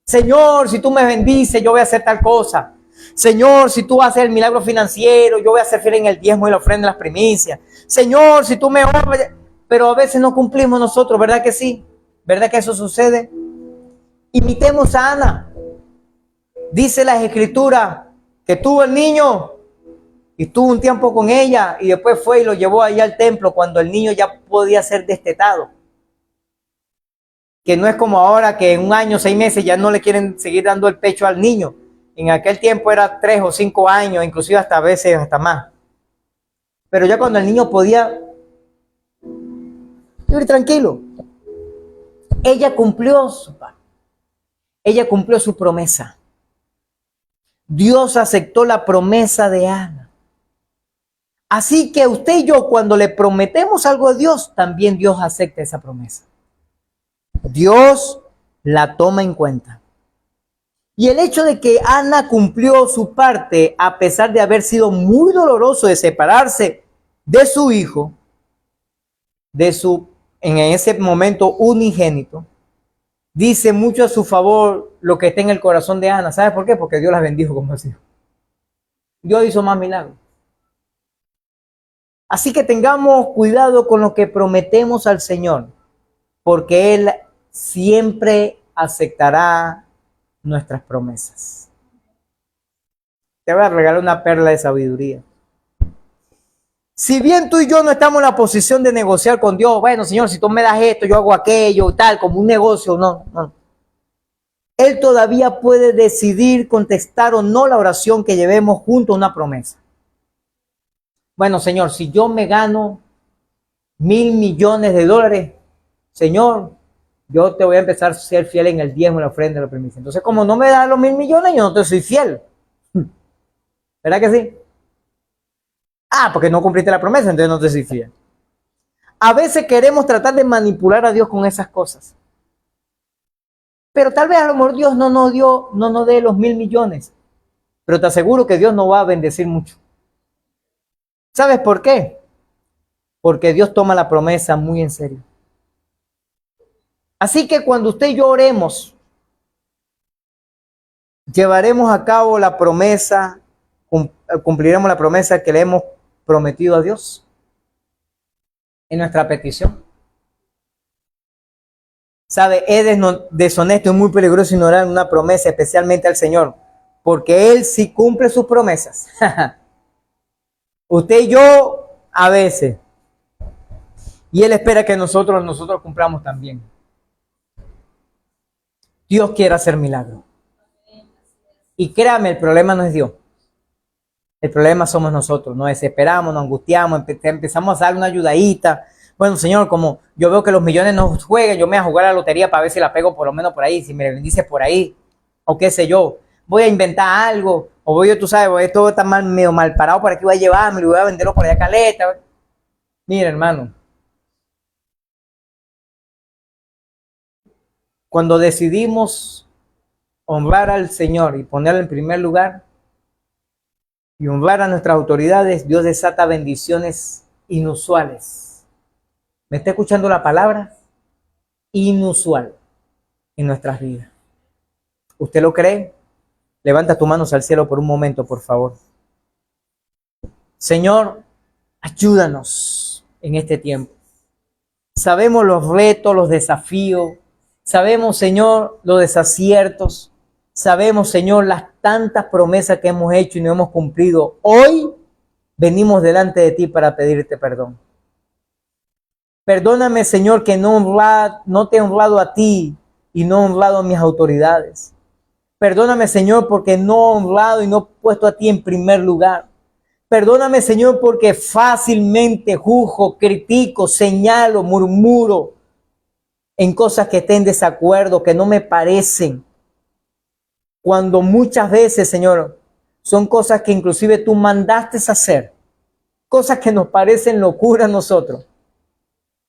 Señor, si tú me bendices, yo voy a hacer tal cosa. Señor, si tú haces el milagro financiero, yo voy a ser fiel en el diezmo y la ofrenda y las primicias. Señor, si tú me honras. Pero a veces no cumplimos nosotros, ¿verdad que sí? ¿Verdad que eso sucede? Imitemos a Ana. Dice las escrituras que tuvo el niño y estuvo un tiempo con ella y después fue y lo llevó allá al templo cuando el niño ya podía ser destetado. Que no es como ahora que en 1 año, 6 meses ya no le quieren seguir dando el pecho al niño. En aquel tiempo era 3 o 5 años, inclusive hasta a veces hasta más. Pero ya cuando el niño podía vivir tranquilo, ella cumplió su parte. Ella cumplió su promesa. Dios aceptó la promesa de Ana. Así que usted y yo, cuando le prometemos algo a Dios, también Dios acepta esa promesa. Dios la toma en cuenta. Y el hecho de que Ana cumplió su parte, a pesar de haber sido muy doloroso de separarse de su hijo, en ese momento unigénito, dice mucho a su favor lo que está en el corazón de Ana. ¿Sabe por qué? Porque Dios las bendijo como así. Dios hizo más milagros. Así que tengamos cuidado con lo que prometemos al Señor, porque Él siempre aceptará nuestras promesas. Te voy a regalar una perla de sabiduría. Si bien tú y yo no estamos en la posición de negociar con Dios, bueno, Señor, si tú me das esto, yo hago aquello, tal, como un negocio, no. Él todavía puede decidir contestar o no la oración que llevemos junto a una promesa. Bueno, Señor, si yo me gano $1,000 millones, Señor, yo te voy a empezar a ser fiel en el diezmo, en la ofrenda, en la primicia. Entonces, como no me das los $1,000 millones, yo no te soy fiel. ¿Verdad que sí? Porque no cumpliste la promesa, entonces no te soy fiel. A veces queremos tratar de manipular a Dios con esas cosas. Pero tal vez a lo mejor Dios no nos dé los 1.000 millones. Pero te aseguro que Dios no va a bendecir mucho. ¿Sabes por qué? Porque Dios toma la promesa muy en serio. Así que cuando usted y yo oremos, llevaremos a cabo la promesa, cumpliremos la promesa que le hemos prometido a Dios en nuestra petición. ¿Sabe? Es deshonesto y muy peligroso ignorar una promesa, especialmente al Señor, porque Él sí cumple sus promesas. Usted y yo a veces. Y Él espera que nosotros cumplamos también. Dios quiere hacer milagros. Y créame, el problema no es Dios. El problema somos nosotros. Nos desesperamos, nos angustiamos, empezamos a dar una ayudadita. Bueno, Señor, como yo veo que los millones no juegan, yo me voy a jugar a la lotería para ver si la pego por lo menos por ahí, si me bendice por ahí, o qué sé yo. Voy a inventar algo, o voy yo, tú sabes, voy, todo está medio mal parado, por aquí voy a llevarme, voy a venderlo por allá caleta. Mira, hermano. Cuando decidimos honrar al Señor y ponerlo en primer lugar y honrar a nuestras autoridades, Dios desata bendiciones inusuales. ¿Me está escuchando la palabra? Inusual en nuestras vidas. ¿Usted lo cree? Levanta tus manos al cielo por un momento, por favor. Señor, ayúdanos en este tiempo. Sabemos los retos, los desafíos. Sabemos, Señor, los desaciertos. Sabemos, Señor, las tantas promesas que hemos hecho y no hemos cumplido. Hoy venimos delante de ti para pedirte perdón. Perdóname, Señor, que no te he honrado a ti y no he honrado a mis autoridades. Perdóname, Señor, porque no he honrado y no he puesto a ti en primer lugar. Perdóname, Señor, porque fácilmente juzgo, critico, señalo, murmuro en cosas que estén en desacuerdo, que no me parecen. Cuando muchas veces, Señor, son cosas que inclusive tú mandaste hacer. Cosas que nos parecen locura a nosotros.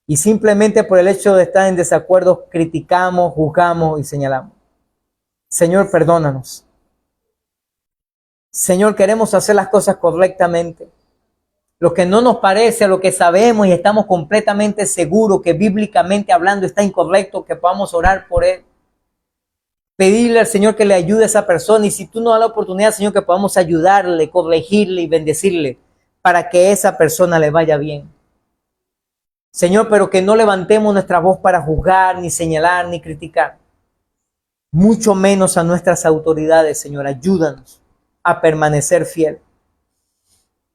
Y simplemente por el hecho de estar en desacuerdo, criticamos, juzgamos y señalamos. Señor, perdónanos. Señor, queremos hacer las cosas correctamente. Lo que no nos parece, lo que sabemos y estamos completamente seguros que bíblicamente hablando está incorrecto, que podamos orar por él. Pedirle al Señor que le ayude a esa persona y si tú nos das la oportunidad, Señor, que podamos ayudarle, corregirle y bendecirle para que esa persona le vaya bien. Señor, pero que no levantemos nuestra voz para juzgar, ni señalar, ni criticar. Mucho menos a nuestras autoridades, Señor. Ayúdanos a permanecer fiel.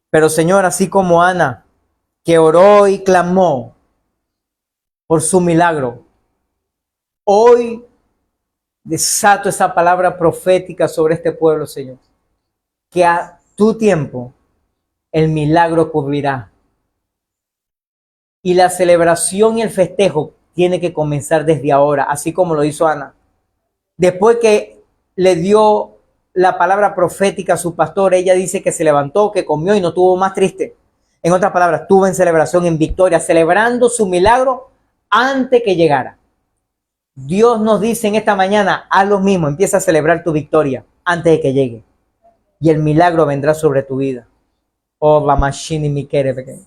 Pero, Señor, así como Ana, que oró y clamó por su milagro, hoy desato esa palabra profética sobre este pueblo, Señor. Que a tu tiempo el milagro ocurrirá. Y la celebración y el festejo tiene que comenzar desde ahora, así como lo hizo Ana. Después que le dio la palabra profética a su pastor, ella dice que se levantó, que comió y no tuvo más triste. En otras palabras, estuvo en celebración, en victoria, celebrando su milagro antes que llegara. Dios nos dice en esta mañana, haz lo mismo, empieza a celebrar tu victoria antes de que llegue. Y el milagro vendrá sobre tu vida. Oh, la machine mi quiere pequeño.